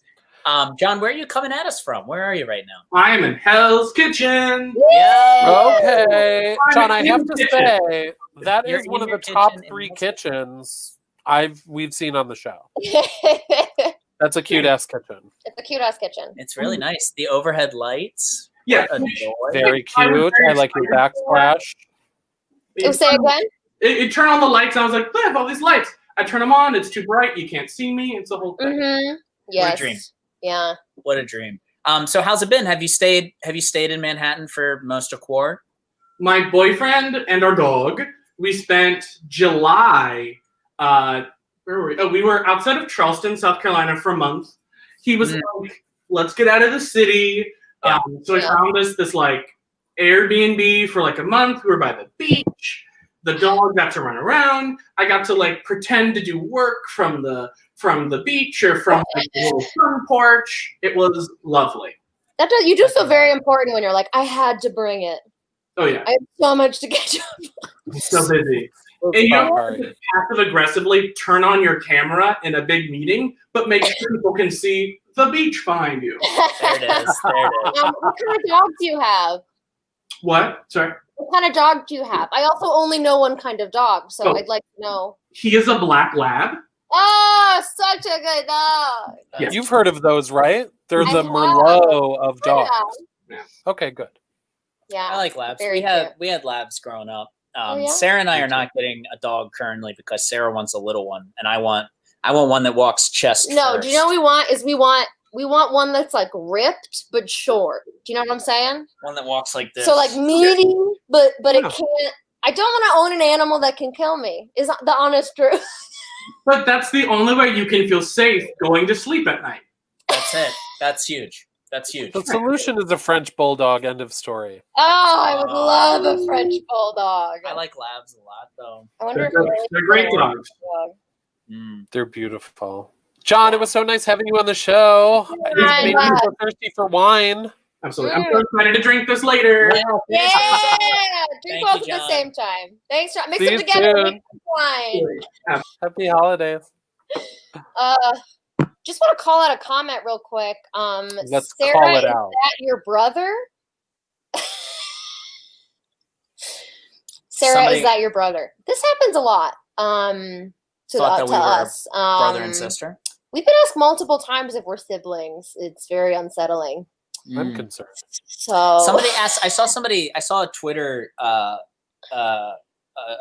John, where are you coming at us from? Where are you right now? I am in Hell's Kitchen. Yeah. Okay, John, I have to Kitchen. say that You're is one in of your the top kitchen in 3 West- kitchens we've seen on the show. It's That's a cute ass kitchen. a cute ass kitchen. It's really nice. The overhead lights. Yeah. What a joy. Very I was cute. very I like your excited for backsplash. Oh, say again? It turned on the lights, and I was like, I have all these lights. I turn them on, it's too bright, you can't see me. It's the whole thing. Mm-hmm. Yes. dream. Yeah. What a dream. So how's it been? Have you stayed in Manhattan for most of Quar? My boyfriend and our dog, we spent July, where were we? Oh, we were outside of Charleston, South Carolina for a month. He was like, let's get out of the city. Yeah. So I found this like Airbnb for like a month. We were by the beach. The dog got to run around. I got to like pretend to do work from the beach or from like, the little sun porch. It was lovely. You do feel very important when you're like, I had to bring it. Oh yeah, I have so much to catch up. I'm so busy. And you don't have to passive aggressively turn on your camera in a big meeting, but make sure people can see the beach behind you. There it is. There it is. What kind of dog do you have? What? Sorry. What kind of dog do you have? I also only know one kind of dog, so Oh. I'd like to know. He is a black lab. Oh, such a good dog. Yes. You've heard of those, right? They're I the have. Merlot of dogs. Yeah. Okay, good. Yeah. I like labs. Very We had labs growing up. Oh, yeah? Sarah and I are not getting a dog currently because Sarah wants a little one, and I want I want one that walks chest No, first. do you know what we want? We want one that's like ripped but short. Do you know what I'm saying? One that walks like this. So like meaty, but it Yeah. can't. I don't want to own an animal that can kill me. Is the honest truth. But that's the only way you can feel safe going to sleep at night. That's it. That's huge. That's huge. The solution is a French bulldog. End of story. Oh, I would love a French bulldog. I like labs a lot, though. I wonder if They're great dogs. dog. Mm. They're beautiful. John, it was so nice having you on the show. It Yeah, made me so thirsty for wine. Absolutely. I'm so excited to drink this later. Yeah, Thank drink you, both at the John. same time. Thanks, John. Mix See them you together. soon. Make some wine. Happy holidays. Just want to call out a comment real quick. Let's Sarah, call it is out. that your brother? Sarah, Somebody- is that your brother? This happens a lot. To Thought that we were us. Brother and sister. We've been asked multiple times if we're siblings. It's very unsettling. I'm Mm. concerned. So Somebody asked. I saw a Twitter a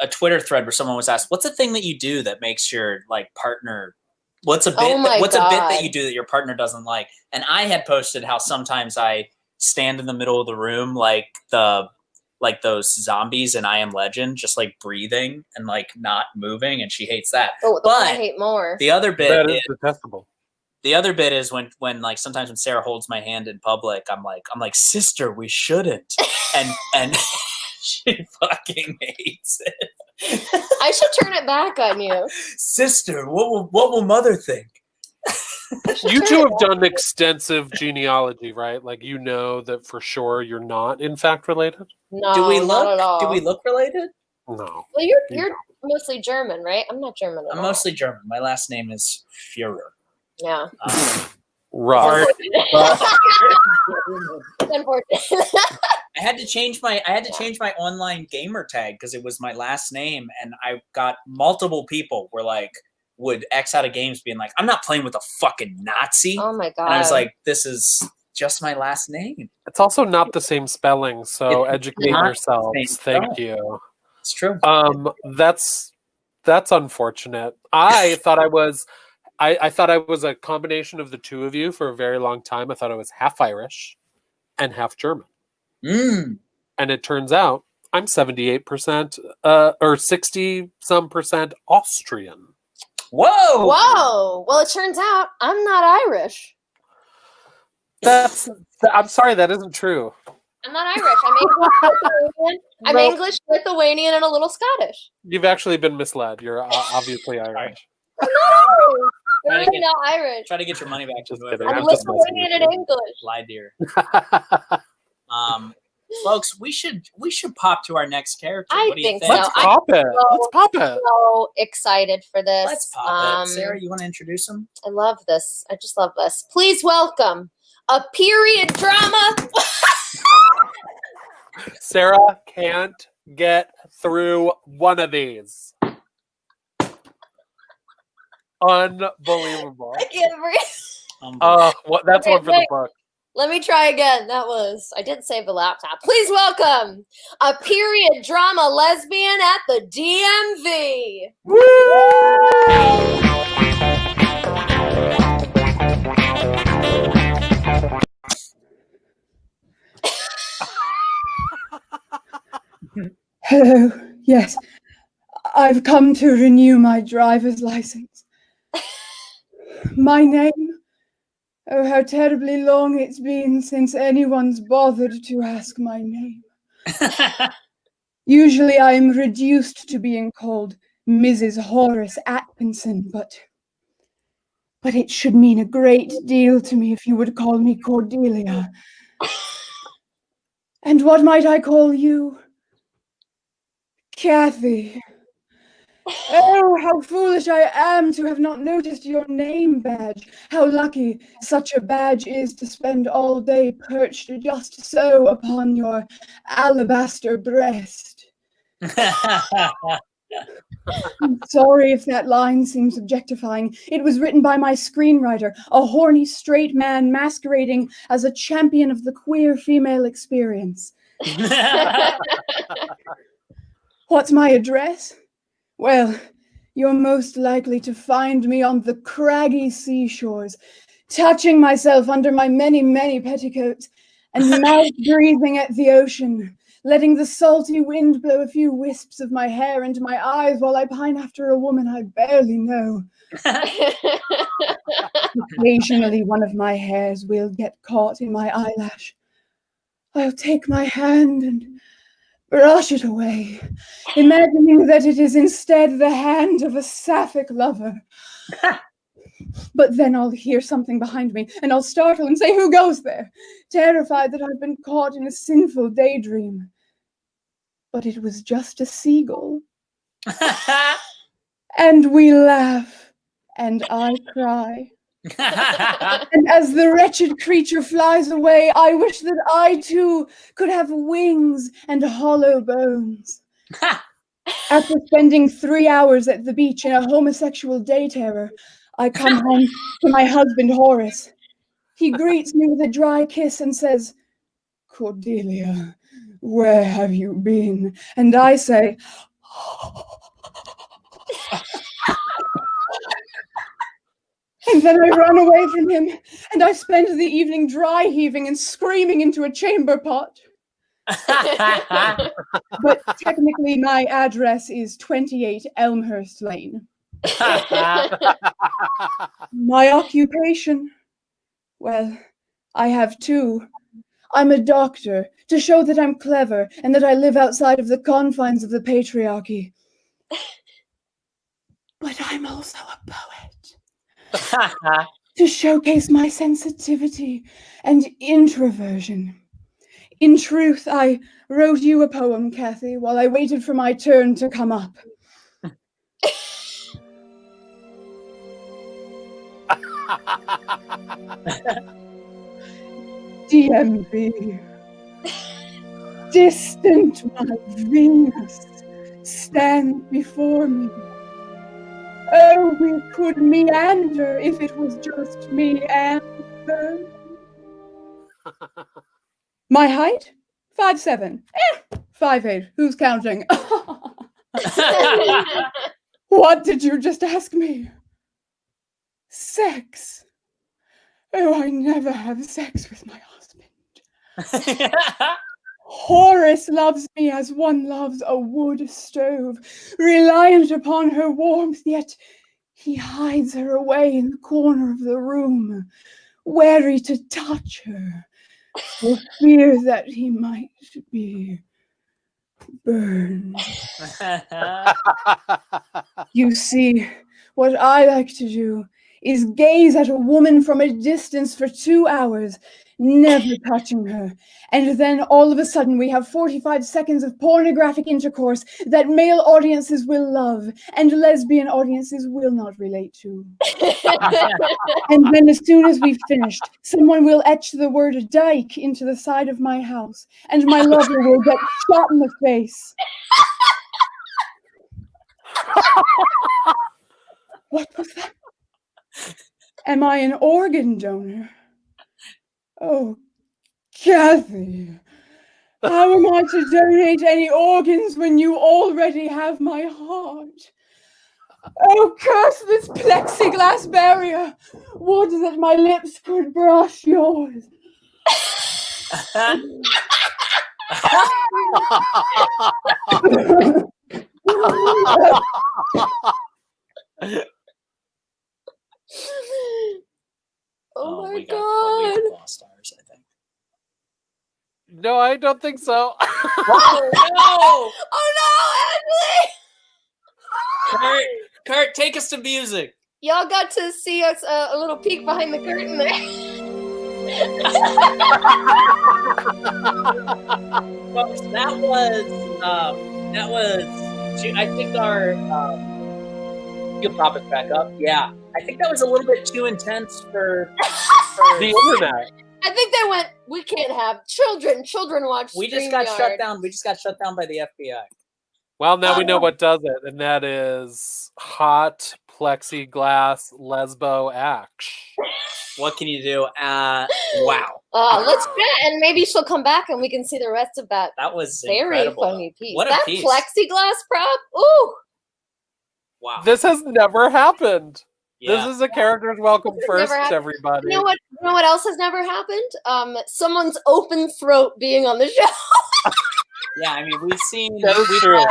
Twitter thread where someone was asked, "What's a thing that you do that makes your like partner? What's a bit? Oh my what's a bit that God. you do that your partner doesn't like?" And I had posted how sometimes I stand in the middle of the room like those zombies in I Am Legend, just like breathing and like not moving, and she hates that. Oh, the one I But hate more. The other bit That is is detestable. the other bit is when like sometimes when Sarah holds my hand in public, I'm like, sister, we shouldn't. And she fucking hates it. I should turn it back on you. Sister, what will mother think? You two have done extensive genealogy, right? Like you know that for sure you're not in fact related? No, Do we not at all. look related? No. Well, you're mostly German, right? I'm not German at I'm all. mostly German. My last name is Führer. Yeah. Rough. It's unfortunate. I had to change my online gamer tag because it was my last name, and I got multiple people would X out of games being like, I'm not playing with a fucking Nazi. Oh my god. And I was like, this is just my last name. It's also not the same spelling, so It's educate not the yourselves. same Thank you. It's true. That's unfortunate. I thought I was a combination of the two of you for a very long time. I thought I was half Irish and half German. Mm. And it turns out I'm 78% or 60 some percent Austrian. Whoa. Whoa. Well, it turns out I'm not Irish. I'm sorry, that isn't true. I'm not Irish. I'm No. English, Lithuanian, and a little Scottish. You've actually been misled. You're obviously Irish. I'm Try to really get- not Irish. Try to get your money back to Just whoever kidding. I'm I'm just messing Lithuanian with and you. English. lied to you. Folks, we should pop to our next character. I What do you think think? Let's so. pop it. Let's pop it. So excited for this. Let's pop it. Sarah, you want to introduce him? I love this. I just love this. Please welcome a period drama. Sarah can't get through one of these. Unbelievable. I can't breathe. That's Wait, one for the book. Let me try again. I didn't save the laptop. Please welcome a period drama lesbian at the DMV. Hello, yes. I've come to renew my driver's license. My name? Oh, how terribly long it's been since anyone's bothered to ask my name. Usually I am reduced to being called Mrs. Horace Atkinson, but it should mean a great deal to me if you would call me Cordelia. And what might I call you? Kathy. Oh, how foolish I am to have not noticed your name badge. How lucky such a badge is to spend all day perched just so upon your alabaster breast. I'm sorry if that line seems objectifying. It was written by my screenwriter, a horny straight man masquerading as a champion of the queer female experience. What's my address? Well, you're most likely to find me on the craggy seashores, touching myself under my many, many petticoats, and mouth breathing at the ocean, letting the salty wind blow a few wisps of my hair into my eyes while I pine after a woman I barely know. Occasionally, one of my hairs will get caught in my eyelash. I'll take my hand and brush it away, imagining that it is instead the hand of a sapphic lover. But then I'll hear something behind me, and I'll startle and say, "Who goes there?" terrified that I've been caught in a sinful daydream. But it was just a seagull. And we laugh, and I cry. And as the wretched creature flies away, I wish that I too could have wings and hollow bones. After spending 3 hours at the beach in a homosexual day terror, I come home to my husband, Horace. He greets me with a dry kiss and says, "Cordelia, where have you been?" And I say, and then I run away from him, and I spend the evening dry heaving and screaming into a chamber pot. But technically, my address is 28 Elmhurst Lane. My occupation? Well, I have two. I'm a doctor, to show that I'm clever and that I live outside of the confines of the patriarchy. But I'm also a poet, to showcase my sensitivity and introversion. In truth, I wrote you a poem, Kathy, while I waited for my turn to come up. DMV, distant my Venus, stand before me. Oh, we could meander if it was just me and her. My height? 5'7". 5'8". Who's counting? What did you just ask me? Sex. Oh, I never have sex with my husband. Horace loves me as one loves a wood stove, reliant upon her warmth, yet he hides her away in the corner of the room, wary to touch her, for fear that he might be burned. You see, what I like to do is gaze at a woman from a distance for 2 hours, never touching her. And then all of a sudden we have 45 seconds of pornographic intercourse that male audiences will love and lesbian audiences will not relate to. And then as soon as we've finished, someone will etch the word dyke into the side of my house and my lover will get shot in the face. What was that? Am I an organ donor? Oh, Kathy, how am I to donate any organs when you already have my heart? Oh, curse this plexiglass barrier! Would that my lips could brush yours. Oh my we god. lost ours, I think. No, I don't think so. Oh no! Oh no, Ashley! Kurt, take us to music. Y'all got to see us a little peek behind the curtain there. Folks, that was I think our you'll pop us back up. Yeah. I think that was a little bit too intense for The internet. I think they went, we can't have children watch we just got StreamYard. shut down. We just got shut down by the FBI. Well, now we know what does it, and that is hot plexiglass lesbo act. What can you do? Wow. Let's chat, and maybe she'll come back and we can see the rest of that That was very incredible. funny piece. What a That piece. plexiglass prop, ooh. Wow. This has never happened. Yeah. This is a character's welcome This has first, never happened. everybody. You know what else has never happened? Someone's open throat being on the show. Yeah, I mean, That is true.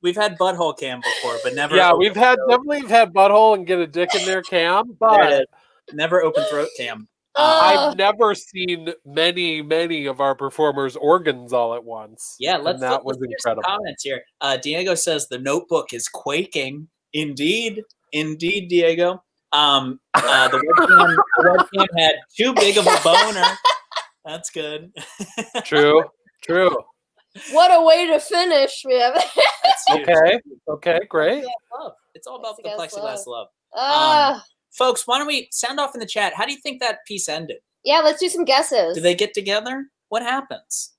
we've had butthole cam before, but never. Yeah, open we've had throat. definitely had butthole and get a dick in their cam, There but it is. Never open throat cam. I've never seen many of our performers' organs all at once. Yeah, and that was hear some incredible. comments here. Diego says the notebook is quaking. Indeed, Diego. The webcam had too big of a boner. That's good. True. What a way to finish. We have. That's huge. Okay, great. Love. It's all about the Plexiglass plexiglass love. Ah. Folks, why don't we sound off in the chat? How do you think that piece ended? Yeah, let's do some guesses. Do they get together? What happens?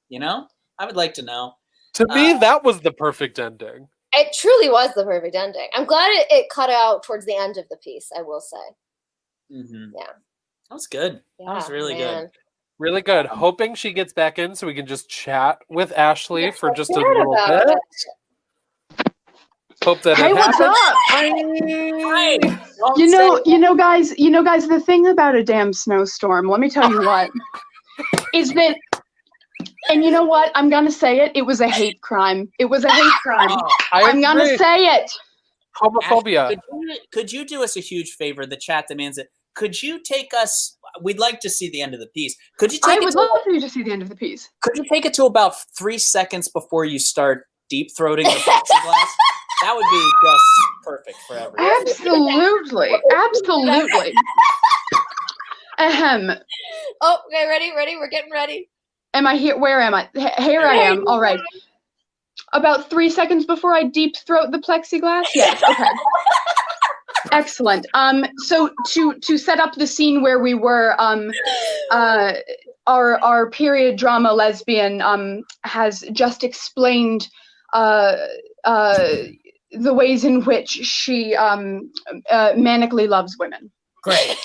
You know, I would like to know. To me, that was the perfect ending. It truly was the perfect ending. I'm glad it cut out towards the end of the piece, I will say. Mm-hmm. Yeah. That was good. That was really good. Really good. Hoping she gets back in so we can just chat with Ashley Yeah, for just a forget little about bit. it. Hope that Hey, it what's happens. up? You know, guys. The thing about a damn snowstorm. Let me tell you what. Is that? And you know what? I'm gonna say it. It was a hate crime. It was a hate crime. I'm gonna say it. Homophobia. Could you do us a huge favor? The chat demands it. Could you take us? We'd like to see the end of the piece. Could you? I would love for you to see the end of the piece. Could you take it to about 3 seconds before you start deep throating the plexiglass? That would be just perfect for everyone. Absolutely. Ahem. Oh, okay, ready? We're getting ready. Am I here? Where am I? Here I am. All right. About 3 seconds before I deep throat the plexiglass? Yes, okay. Excellent. So to set up the scene where we were, our period drama lesbian has just explained the ways in which she manically loves women. Great.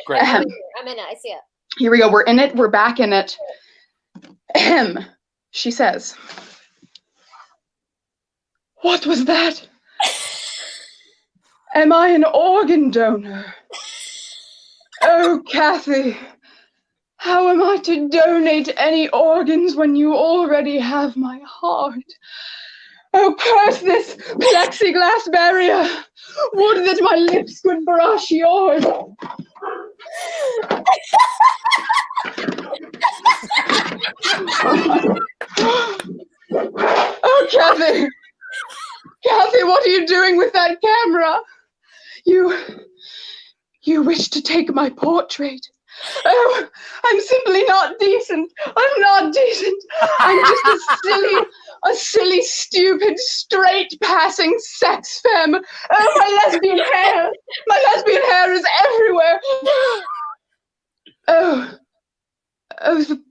Great. I'm in it. I see it. Here we go. We're in it. We're back in it. Ahem. She says, "What was that? Am I an organ donor? Oh, Kathy, how am I to donate any organs when you already have my heart? Oh, curse this plexiglass barrier! Would that my lips could brush yours!" Oh, Kathy! Kathy, what are you doing with that camera? You wish to take my portrait. Oh, I'm simply not decent. I'm not decent. I'm just a silly, stupid, straight-passing sex femme. Oh, my lesbian hair. My lesbian hair is everywhere. Oh,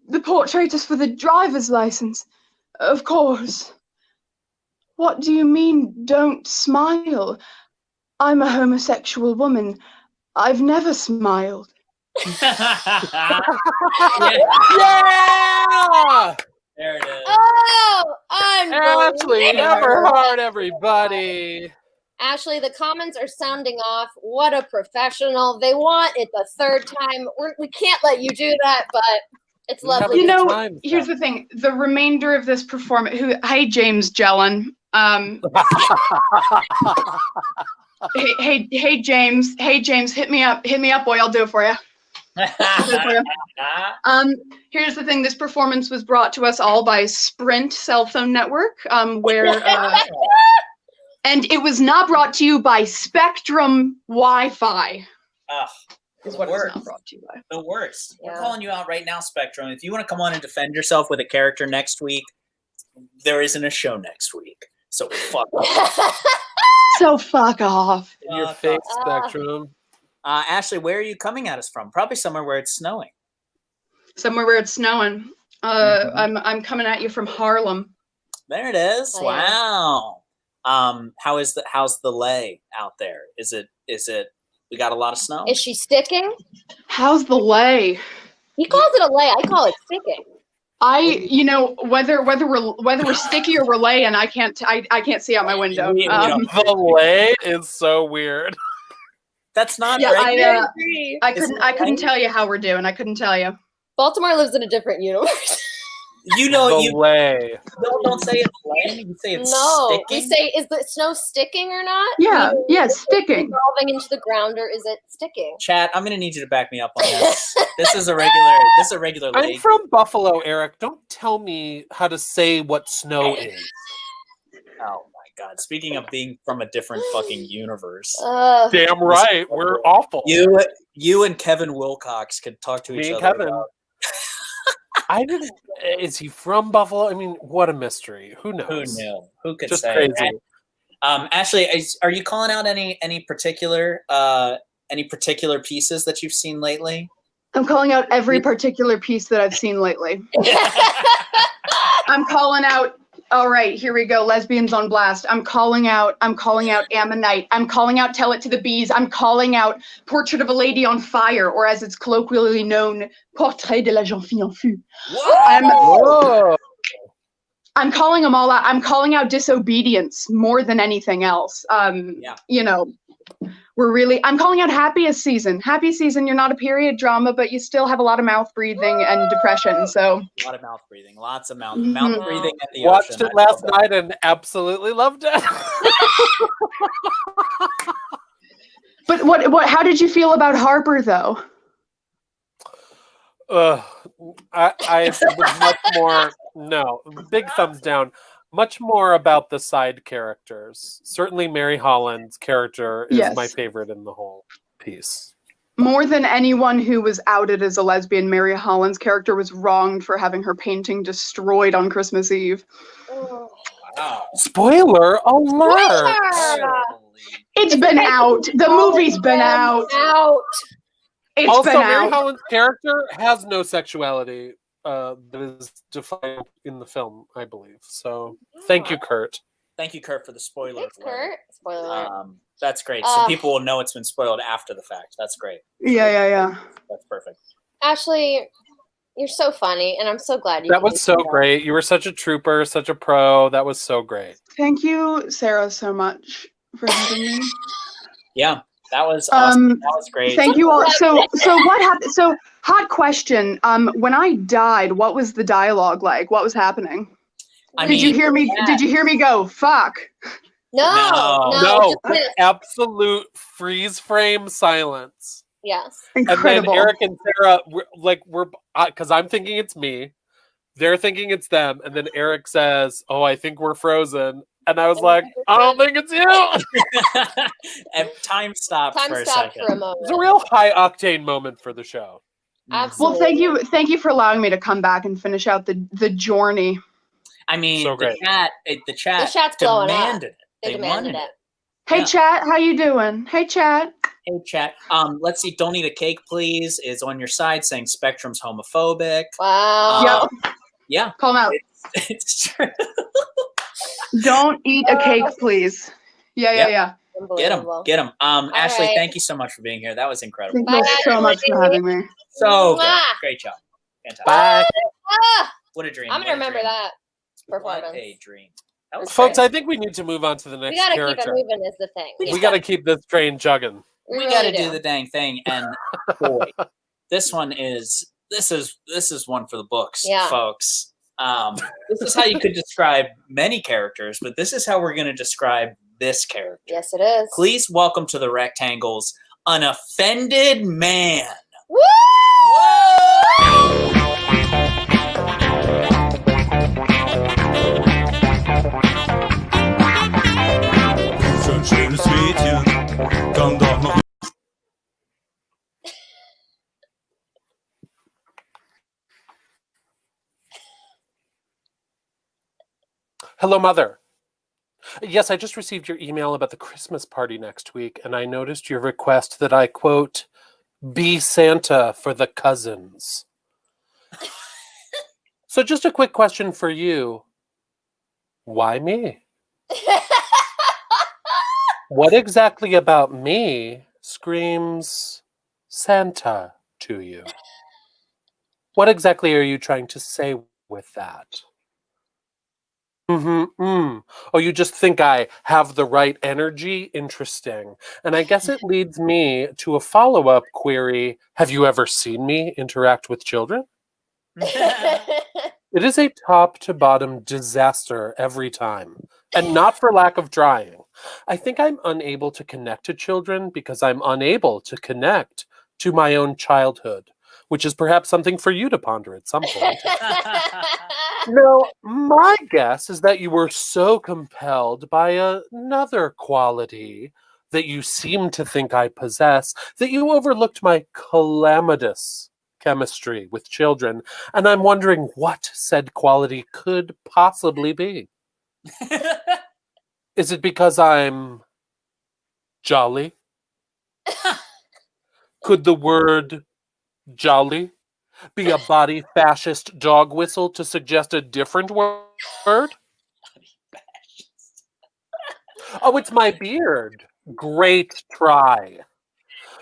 the portrait is for the driver's license. Of course. What do you mean, don't smile? I'm a homosexual woman. I've never smiled. Yeah! There it is. Oh, Ashley Everhart, everybody. Ashley, the comments are sounding off. What a professional. They want it the third time. We can't let you do that, but it's lovely. You know, here's the thing. The remainder of this performance. Hey, James Jellin. Hey, James. Hey, James. Hit me up, boy. I'll do it for you. Here's the thing. This performance was brought to us all by Sprint Cell Phone Network, and it was not brought to you by Spectrum Wi-Fi. Is what it's not brought to you by. The worst. Yeah. We're calling you out right now, Spectrum. If you want to come on and defend yourself with a character next week, there isn't a show next week. So fuck off. So fuck off. In your face, Spectrum. Ashley, where are you coming at us from? Probably somewhere where it's snowing. Somewhere where it's snowing. I'm coming at you from Harlem. There it is. Oh, yeah. Wow. How's the lay out there? Is it we got a lot of snow? Is she sticking? How's the lay? He calls it a lay. I call it sticking. Whether we're sticky or we're laying, I can't see out my window. We don't- The lay is so weird. That's not Yeah, regular. I Is couldn't it lay? tell you how we're doing. I couldn't tell you. Baltimore lives in a different universe. You know, The you lay. don't say it's laying. You say it's No, sticking. we say, is the snow sticking or not? Yeah, Either yeah, is it sticking. Dissolving into the ground, or is it sticking? Chat, I'm gonna need you to back me up on this. This is a regular I'm lake. from Buffalo, Eric. Don't tell me how to say what snow is. Oh my god! Speaking of being from a different fucking universe, Damn right. We're awful. you and Kevin Wilcox could talk to each Me and other. Kevin. about- I didn't. Is he from Buffalo? I mean, what a mystery. Who knows? Who knew? Who could Just say? crazy. Ashley, are you calling out any particular pieces that you've seen lately? I'm calling out every particular piece that I've seen lately. I'm calling out. All right, here we go. Lesbians on Blast. I'm calling out Ammonite. I'm calling out Tell It to the Bees. I'm calling out Portrait of a Lady on Fire, or as it's colloquially known, Portrait de la jeune fille en feu. Whoa. I'm calling them all out. I'm calling out Disobedience more than anything else. I'm calling out Happiest Season. Happy Season, you're not a period drama, but you still have a lot of mouth breathing and depression. So A lot of mouth breathing. Lots of mouth Mhm. breathing at the Watched ocean. it last night and absolutely loved it. but what how did you feel about Harper though? I was much more big thumbs down. Much more about the side characters. Certainly Mary Holland's character is Yes. my favorite in the whole piece. More than anyone who was outed as a lesbian, Mary Holland's character was wronged for having her painting destroyed on Christmas Eve. Wow. Spoiler alert! It's been out. The movie's been out. It's Also, been Mary out. Holland's character has no sexuality that is defined in the film, I believe. So, thank you, Kurt. Thank you, Kurt, for the spoiler. Thanks, alert. Kurt. Spoiler alert. That's great. So people will know it's been spoiled after the fact. That's great. Yeah. That's perfect. Ashley, you're so funny, and I'm so glad you. That can was do so that. great. You were such a trooper, such a pro. That was so great. Thank you, Sarah, so much for having me. Yeah, that was awesome. That was great. Thank you all. So what happened? So hot question. When I died, what was the dialogue like? What was happening? Did you hear me? yeah. Did you hear me go? Fuck. No, No, just this. absolute freeze frame silence. Yes. Incredible. And then Eric and Sarah, we're because I'm thinking it's me, they're thinking it's them, and then Eric says, "Oh, I think we're frozen," and I was like, "I don't think it's you." And time stopped Time for a stopped second. for a moment. It's a real high octane moment for the show. Absolutely. Well, thank you for allowing me to come back and finish out the journey. I mean, So the great. chat The chat's blowing up. demanded it. They demanded wanted it. Hey Yeah. chat, how you doing? Hey chat. Hey, chat. Let's see. Don't eat a cake, please. Is on your side saying Spectrum's homophobic. Wow. Yeah, Call him out. it's true. Don't eat a cake, please. Yeah. Get him, Unbelievable. get him. Ashley, right. thank you so much for being here. That was incredible. Thank you so much for having me. So good. Mwah. Great job. Fantastic. Bye, Ah, What a dream. I'm what gonna a remember dream. that performance. What a dream. That was folks. great. I think we need to move on to the next We gotta keep character. it moving. Is the thing. We got to keep this train chugging. We really got to do the dang thing, and boy, this is one for the books, Yeah. folks. This is how you could describe many characters, but this is how we're going to describe this character. Yes, it is. Please welcome to the Rectangles, an offended man. Woo! Schönes Mädchen kann doch noch. Hello, Mother. Yes, I just received your email about the Christmas party next week, and I noticed your request that I, quote, be Santa for the cousins. So just a quick question for you. Why me? What exactly about me screams Santa to you? What exactly are you trying to say with that. Oh, you just think I have the right energy? Interesting. And I guess it leads me to a follow-up query. Have you ever seen me interact with children? It is a top to bottom disaster every time, and not for lack of trying. I think I'm unable to connect to children because I'm unable to connect to my own childhood, which is perhaps something for you to ponder at some point. No, my guess is that you were so compelled by another quality that you seem to think I possess that you overlooked my calamitous chemistry with children, and I'm wondering what said quality could possibly be. Is it because I'm jolly? Could the word jolly be a body fascist dog whistle to suggest a different word? Oh, it's my beard. Great try.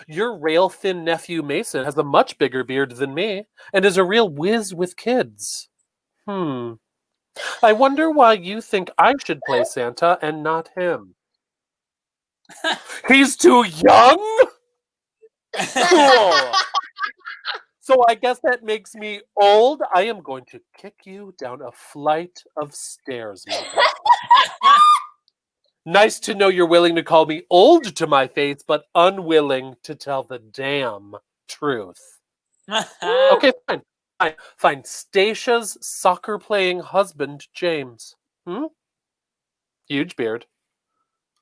Your rail-thin nephew Mason has a much bigger beard than me and is a real whiz with kids. I wonder why you think I should play Santa and not him. He's too young? Cool. So I guess that makes me old. I am going to kick you down a flight of stairs, mother. Nice to know you're willing to call me old to my face, but unwilling to tell the damn truth. Okay, fine. Statia's soccer-playing husband, James. Huge beard.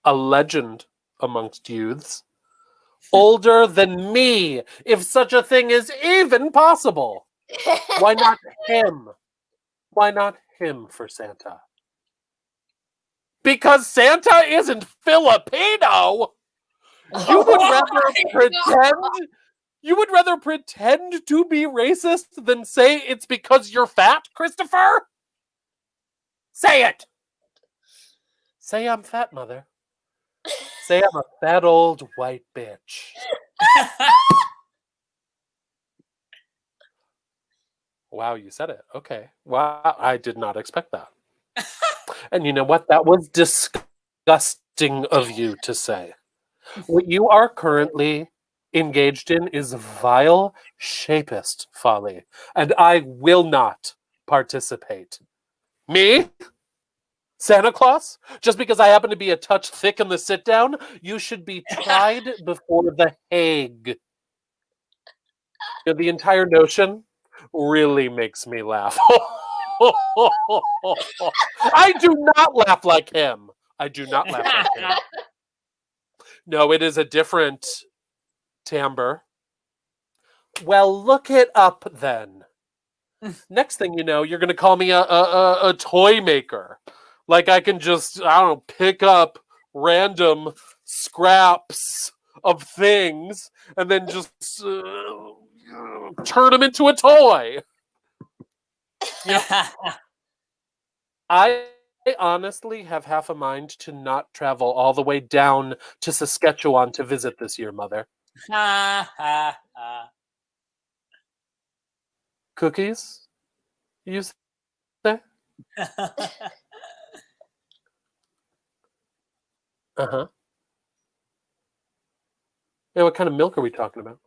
A legend amongst youths. Older than me, if such a thing is even possible. Why not him? Why not him for Santa? Because Santa isn't Filipino. You would rather pretend to be racist than say it's because you're fat, Christopher? Say it. Say I'm fat, mother. Say I'm a fat old white bitch. Wow, you said it. Okay. Wow, I did not expect that. And you know what? That was disgusting of you to say. What you are currently engaged in is vile, shapist folly, and I will not participate. Me? Santa Claus? Just because I happen to be a touch thick in the sit-down, you should be tried before the Hague. You know, the entire notion really makes me laugh. I do not laugh like him. I do not laugh like him. No, it is a different timbre. Well, look it up then. Next thing you know, you're going to call me a toy maker. Like I can just, I don't know, pick up random scraps of things and then just turn them into a toy. Yeah. I honestly have half a mind to not travel all the way down to Saskatchewan to visit this year, mother. Cookies? You say? Uh-huh. Yeah, what kind of milk are we talking about?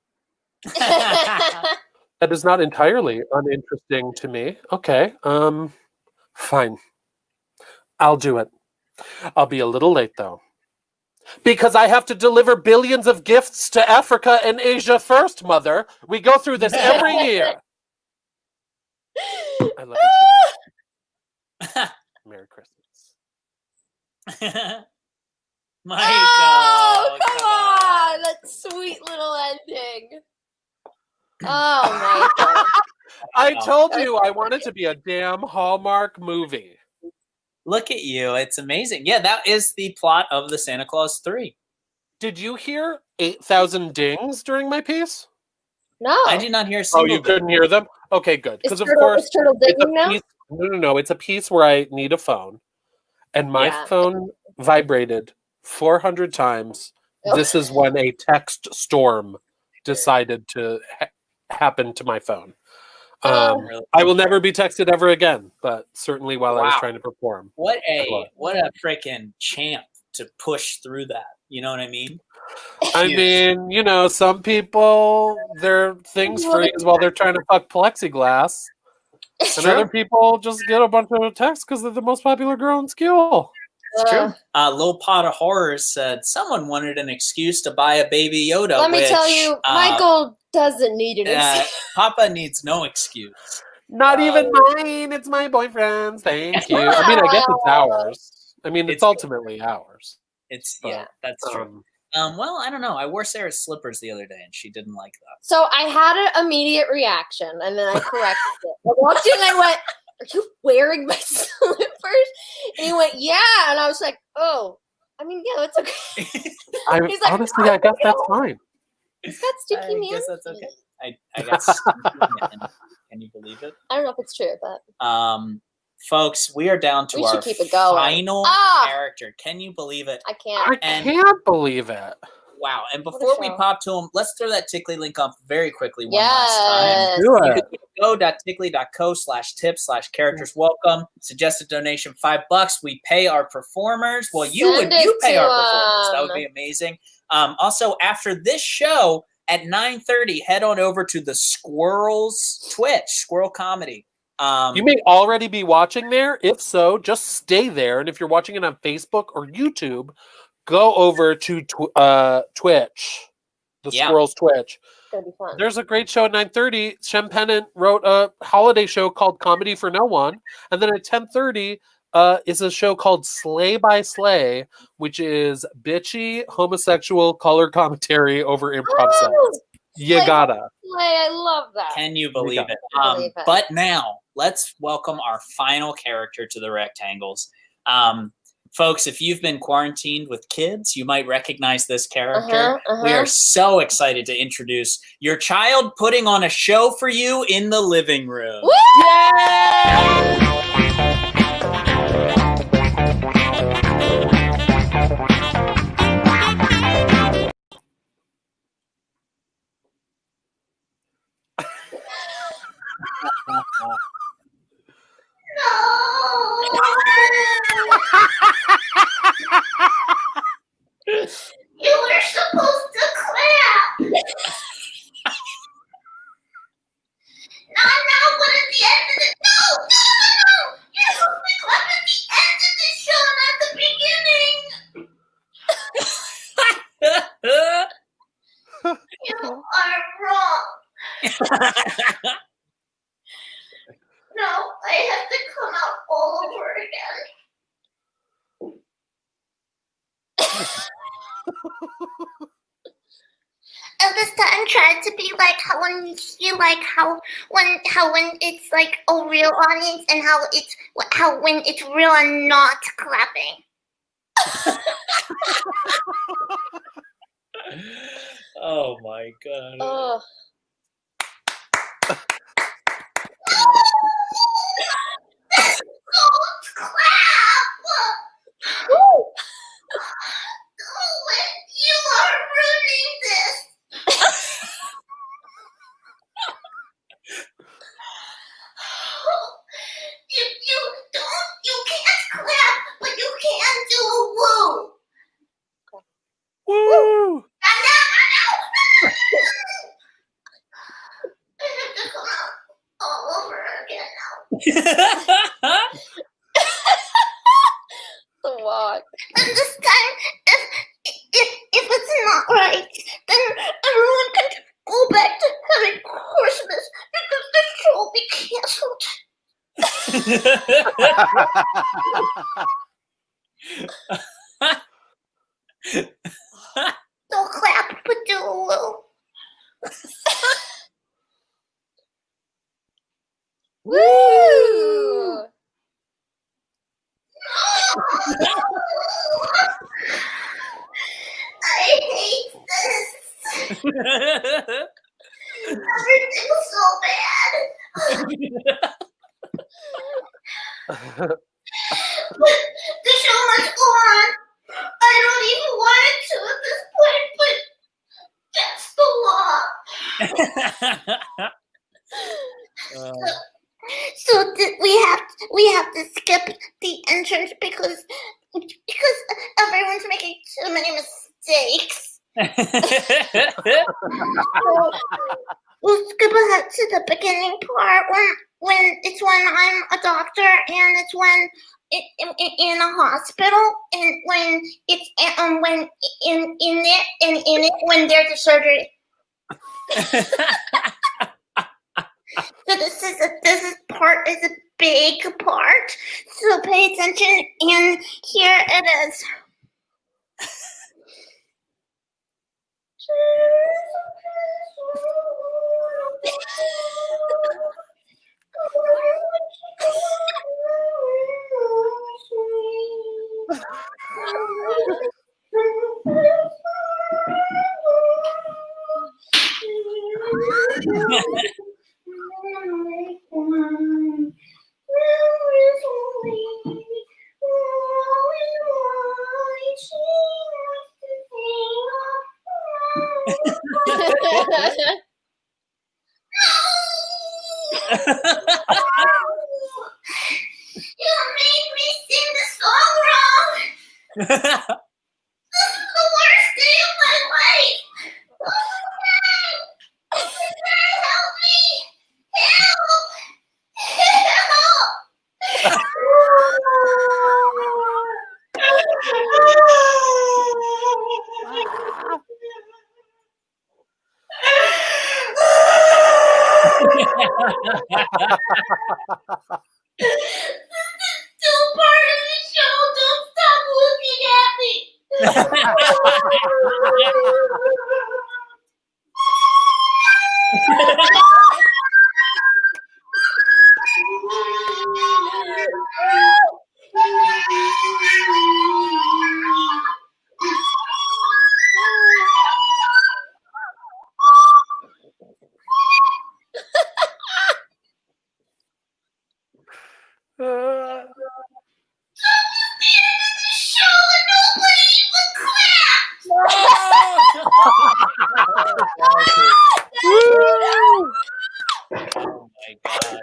That is not entirely uninteresting to me. Okay, fine. I'll do it. I'll be a little late, though. Because I have to deliver billions of gifts to Africa and Asia first, mother. We go through this every year. I love you too. Merry Christmas. Oh, come on! That sweet little ending. Oh my god. I told you I wanted to be a damn Hallmark movie. Look at you. It's amazing. Yeah, that is the plot of the Santa Claus 3. Did you hear 8,000 dings during my piece? No. I did not hear a Oh, single you couldn't hear them? Okay, good. Because of Is course, Turtle it's a dinging now? piece. No. It's a piece where I need a phone, and my Yeah. phone vibrated 400 times. Oh. This is when a text storm decided to happen to my phone. I will never be texted ever again, but certainly while I was Wow. trying to perform. What a freaking champ to push through that. You know what I mean? I mean, you know, some people, their things freeze while they're trying to fuck plexiglass. And other people just get a bunch of texts because they're the most popular girl in school. It's true. Lil Pot of Horrors said someone wanted an excuse to buy a Baby Yoda. Let me tell you, Michael doesn't need an excuse. Papa needs no excuse. Not even mine. It's my boyfriend's. Thank you. I mean, I guess it's ours. I mean, it's ultimately ours. Yeah, that's true. Well, I don't know. I wore Sarah's slippers the other day, and she didn't like that. So I had an immediate reaction, and then I corrected it. I walked in and I went, "Are you wearing my slippers?" And he went, "Yeah." And I was like, "Oh, I mean, yeah, that's okay." He's like, honestly, I guess that's fine. He's got sticky I man. guess that's okay. I got sticky man. Can you believe it? I don't know if it's true, but folks, we are down to we our should keep it going. final character. Can you believe it? I can't. I can't believe it. Wow. And before we pop to them, let's throw that Tickly link up very quickly one Yes. last time. Do it. You can go.tickly.co/tips/characters welcome. Suggested donation $5. We pay our performers. Well, you pay our performers. That would be amazing. Also, after this show at 9:30, head on over to the Squirrels Twitch, Squirrel Comedy. You may already be watching there. If so, just stay there. And if you're watching it on Facebook or YouTube, go over to Twitch, the Squirrels Twitch. That'd be fun. There's a great show at 9:30. Shem Pennant wrote a holiday show called Comedy for No One. And then at 10:30 is a show called Slay by Slay, which is bitchy, homosexual color commentary over improv sets. You gotta. I love that. Can you believe it? But now, let's welcome our final character to the Rectangles. Folks, if you've been quarantined with kids, you might recognize this character. We are so excited to introduce your child putting on a show for you in the living room. You were supposed to clap. Not but at the end of the no. You're supposed to clap at the end of the show, not the beginning. You are wrong. No, I have to come out all over again. And this time tried to be like how when you see like how when it's like a real audience and how when it's real and not clapping. Oh my god. Don't clap! You are ruining this. You can't clap, but you can do a woo. Woo! I have to come out all over again now. The walk. And this time, if it's not right, then everyone can go back to having Christmas because the show will be canceled. Don't clap, but do a woo. Woo! I hate this. Everything's so bad. The show must go on. I don't even want it to at this point, but that's the law. have to skip the entrance because everyone's making too many mistakes. So we'll skip ahead to the beginning part when I'm a doctor and it's when in a hospital and when it's when in it when there's a surgery. So this part is a big part. So pay attention, and here it is. You made me sing the song wrong. This is the worst day of my life. Oh my God. Help me. Help. Still part of the show. Don't stop looking at me. Oh my god.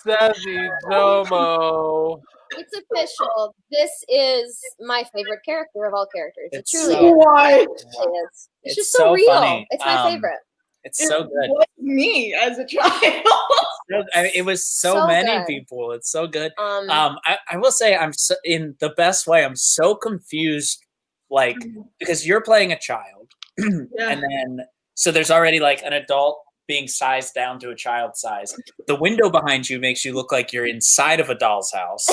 Desi Domo. It's official. This is my favorite character of all characters. It's it truly so- is. What? It is. It's It's just so so real. funny. It's my favorite. It's so good. Was me as a child. I mean, it was so So many good. people. It's so good. Um, I will say I'm so, in the best way. I'm so confused, like because you're playing a child, and then so there's already like an adult being sized down to a child size. The window behind you makes you look like you're inside of a doll's house,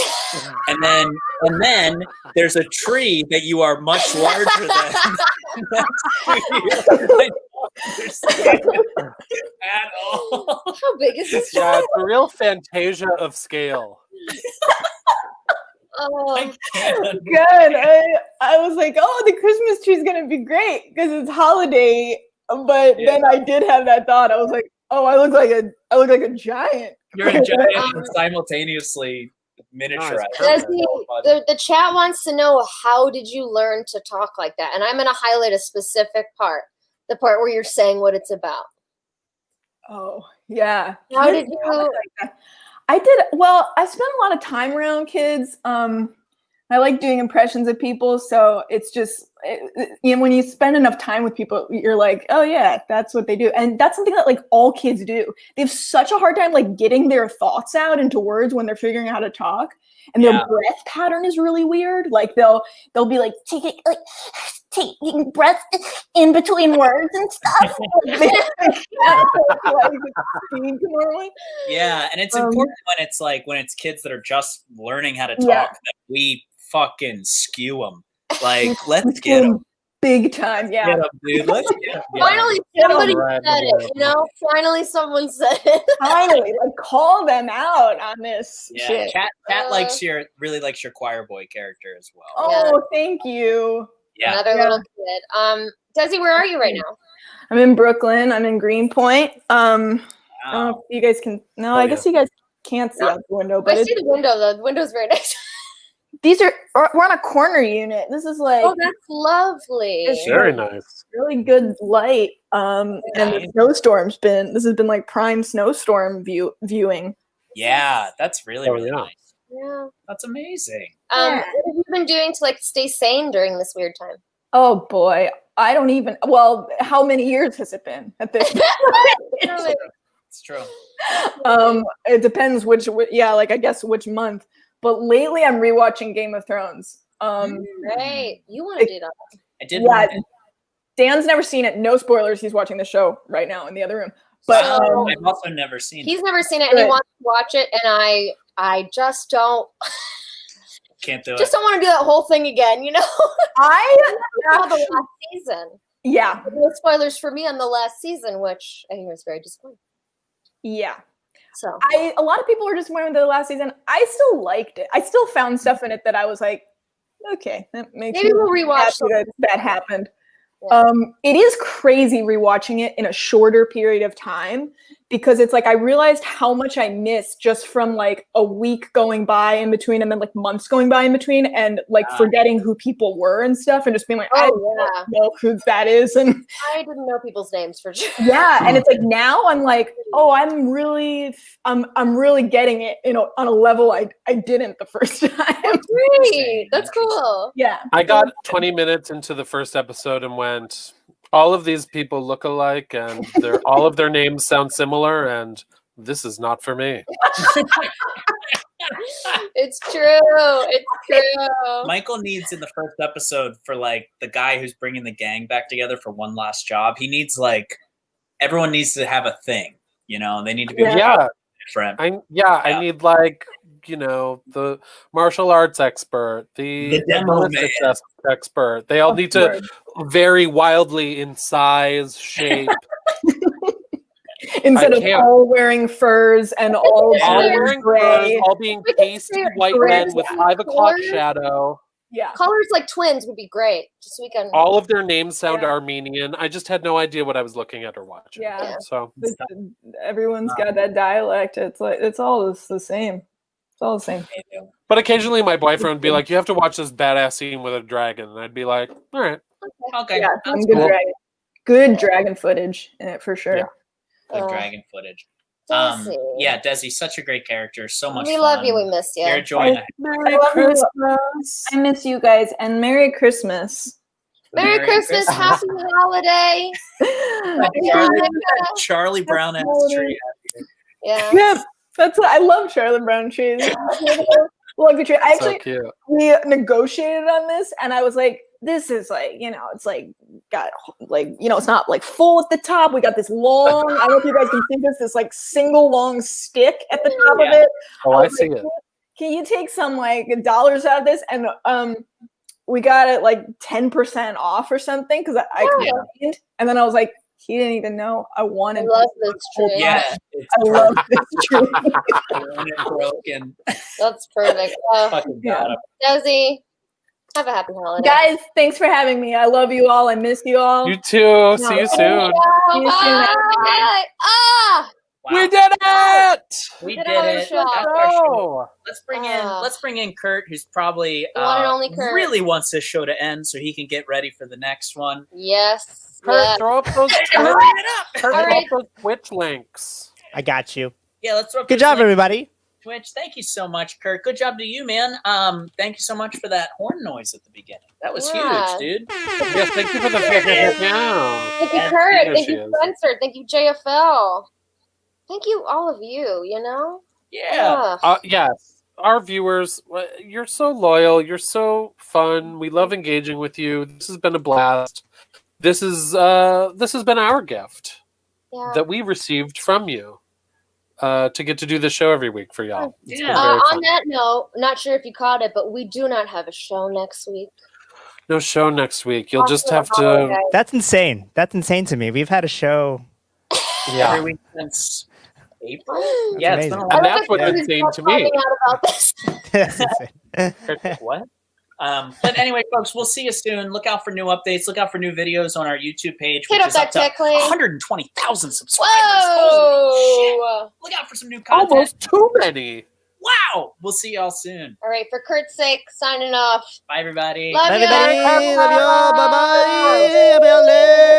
and then there's a tree that you are much larger than. At all. how big is this? Yeah, it's a real Fantasia of scale. Oh, Good. I was like, oh, the Christmas tree is gonna be great because it's holiday. But then I did have that thought. I was like, oh, I look like a giant. You're a giant and simultaneously miniaturized. Desi, the chat wants to know, how did you learn to talk like that? And I'm going to highlight a specific part, the part where you're saying what it's about. Oh, yeah. How did you? I did well. I spent a lot of time around kids. I like doing impressions of people, so it's just when you spend enough time with people, you're like, oh yeah, that's what they do, and that's something that like all kids do. They have such a hard time like getting their thoughts out into words when they're figuring out how to talk, and their breath pattern is really weird. Like they'll be like taking breaths in between words and stuff. Yeah, and it's important when it's kids that are just learning how to talk that we fucking skew them. Like, let's get them big time. Yeah, get 'em, dude. Let's get 'em. Finally, somebody said it. You know, finally, someone said it. Finally, like call them out on this shit. Kat really likes your choir boy character as well. Oh, thank you. Yeah. Another little kid. Desi, where are you right now? I'm in Brooklyn. I'm in Greenpoint. I don't know if you guys can. No, I guess you guys can't see out the window. But I see the window though. The window's very nice. we're on a corner unit. This is like, oh, that's lovely. It's Very nice. really good light. And the snowstorm's this has been like prime snowstorm viewing. Yeah, that's really really yeah. nice. Yeah. That's amazing. What have you been doing to like stay sane during this weird time? Oh boy, I don't even. Well, how many years has it been at this? Really? It's true. It depends which. Yeah, like I guess which month. But lately, I'm rewatching Game of Thrones. Great. You want to do that? I did. Yeah, Dan's never seen it. No spoilers. He's watching the show right now in the other room. But I've also never seen it. He's never seen it, and he wants to watch it, and I just don't. Can't do Just it. don't want to do that whole thing again, you know? I saw the last season. Yeah. No spoilers for me on the last season, which I think was very disappointing. Yeah. So a lot of people were disappointed with the last season. I still liked it. I still found stuff in it that I was like, okay, that makes maybe we'll rewatch that happened. Yeah. It is crazy rewatching it in a shorter period of time because it's like I realized how much I missed just from like a week going by in between and then like months going by in between and like forgetting who people were and stuff and just being like, I don't know who that is. And I didn't know people's names for sure. yeah, and it's like now I'm like, oh, I'm really getting it, you know, on a level I didn't the first time. Great. That's cool. Yeah. I got 20 minutes into the first episode and went, all of these people look alike and all of their names sound similar and this is not for me. It's true. It's true. Michael needs in the first episode for like the guy who's bringing the gang back together for one last job. He needs like everyone needs to have a thing, you know. They need to be different. I need like, you know, the martial arts expert, the demo man expert. They all need to vary wildly in size, shape. Instead of all wearing furs and all wearing gray. furs, all being pasty white men with 5 o'clock shadow. Yeah. Colors like twins would be great. Just so we can. All of their names sound Armenian. I just had no idea what I was looking at or watching. Yeah. So everyone's got that dialect. It's like it's all the same. It's all the same. But occasionally my boyfriend would be like, you have to watch this badass scene with a dragon. And I'd be like, all right. Okay. Yeah, some good dragon footage in it for sure. Yeah. Good dragon footage. Desi. Yeah, Desi, such a great character. So much We fun. love you. We miss you. You're joining. Merry Christmas. I miss you guys and Merry Christmas. Merry Christmas. Happy holiday. Charlie Brown ass tree. Yeah. Yeah, that's what I love. Charlie Brown trees. Love the tree. I actually we negotiated on this, and I was like, "This is like, you know, it's like got like, you know, it's not like full at the top. We got this long. I don't know if you guys can see this like single long stick at the top of it. Oh, I see it. Can you take some like dollars out of this?" And we got it like 10% off or something because I complained, and then I was like, he didn't even know I wanted. I love this tree. Yeah, I love this tree. Broken. That's perfect. Fucking got him. Desi, have a happy holiday. Guys, thanks for having me. I love you all. I miss you all. You too. See you soon. See you soon. Ah! Wow. We did it! We Did did our it. show. That's our show. Let's bring in Kurt, who's probably The one and only Kurt. really wants this show to end so he can get ready for the next one. Yes. Kurt, yes. throw up those Hurry it up. Kurt, All throw right. up those Twitch links. I got you. Yeah, let's throw Good job, everybody. Twitch. Thank you so much, Kurt. Good job to you, man. Thank you so much for that horn noise at the beginning. That was Yeah. huge, dude. Yes, thank you for the yeah. Thank you, There Kurt. Thank she you, is. Spencer. Thank you, JFL. Thank you, all of you, you know? Yeah. Yes, our viewers, you're so loyal. You're so fun. We love engaging with you. This has been a blast. This has been our gift Yeah. that we received from you to get to do the show every week for y'all. It's been very On fun. that note, not sure if you caught it, but we do not have a show next week. No show next week. You'll just Also have a holiday. to. That's insane. That's insane to me. We've had a show. Yeah. Every week since April. Yeah, it's been a amazing. long And that's I love what's that insane Kurt's to me. finding out about this. That's insane. Kurt's like, what? But anyway, folks, we'll see you soon. Look out for new updates. Look out for new videos on our YouTube page, Hit which up is that up to tech link. 120,000 subscribers. Holy shit. Whoa! Look out for some new content. Almost too many. Wow. We'll see y'all soon. All right, for Kurt's sake, signing off. Bye, everybody. Love Bye, ya. everybody. Love you all. Bye-bye. Happy holidays.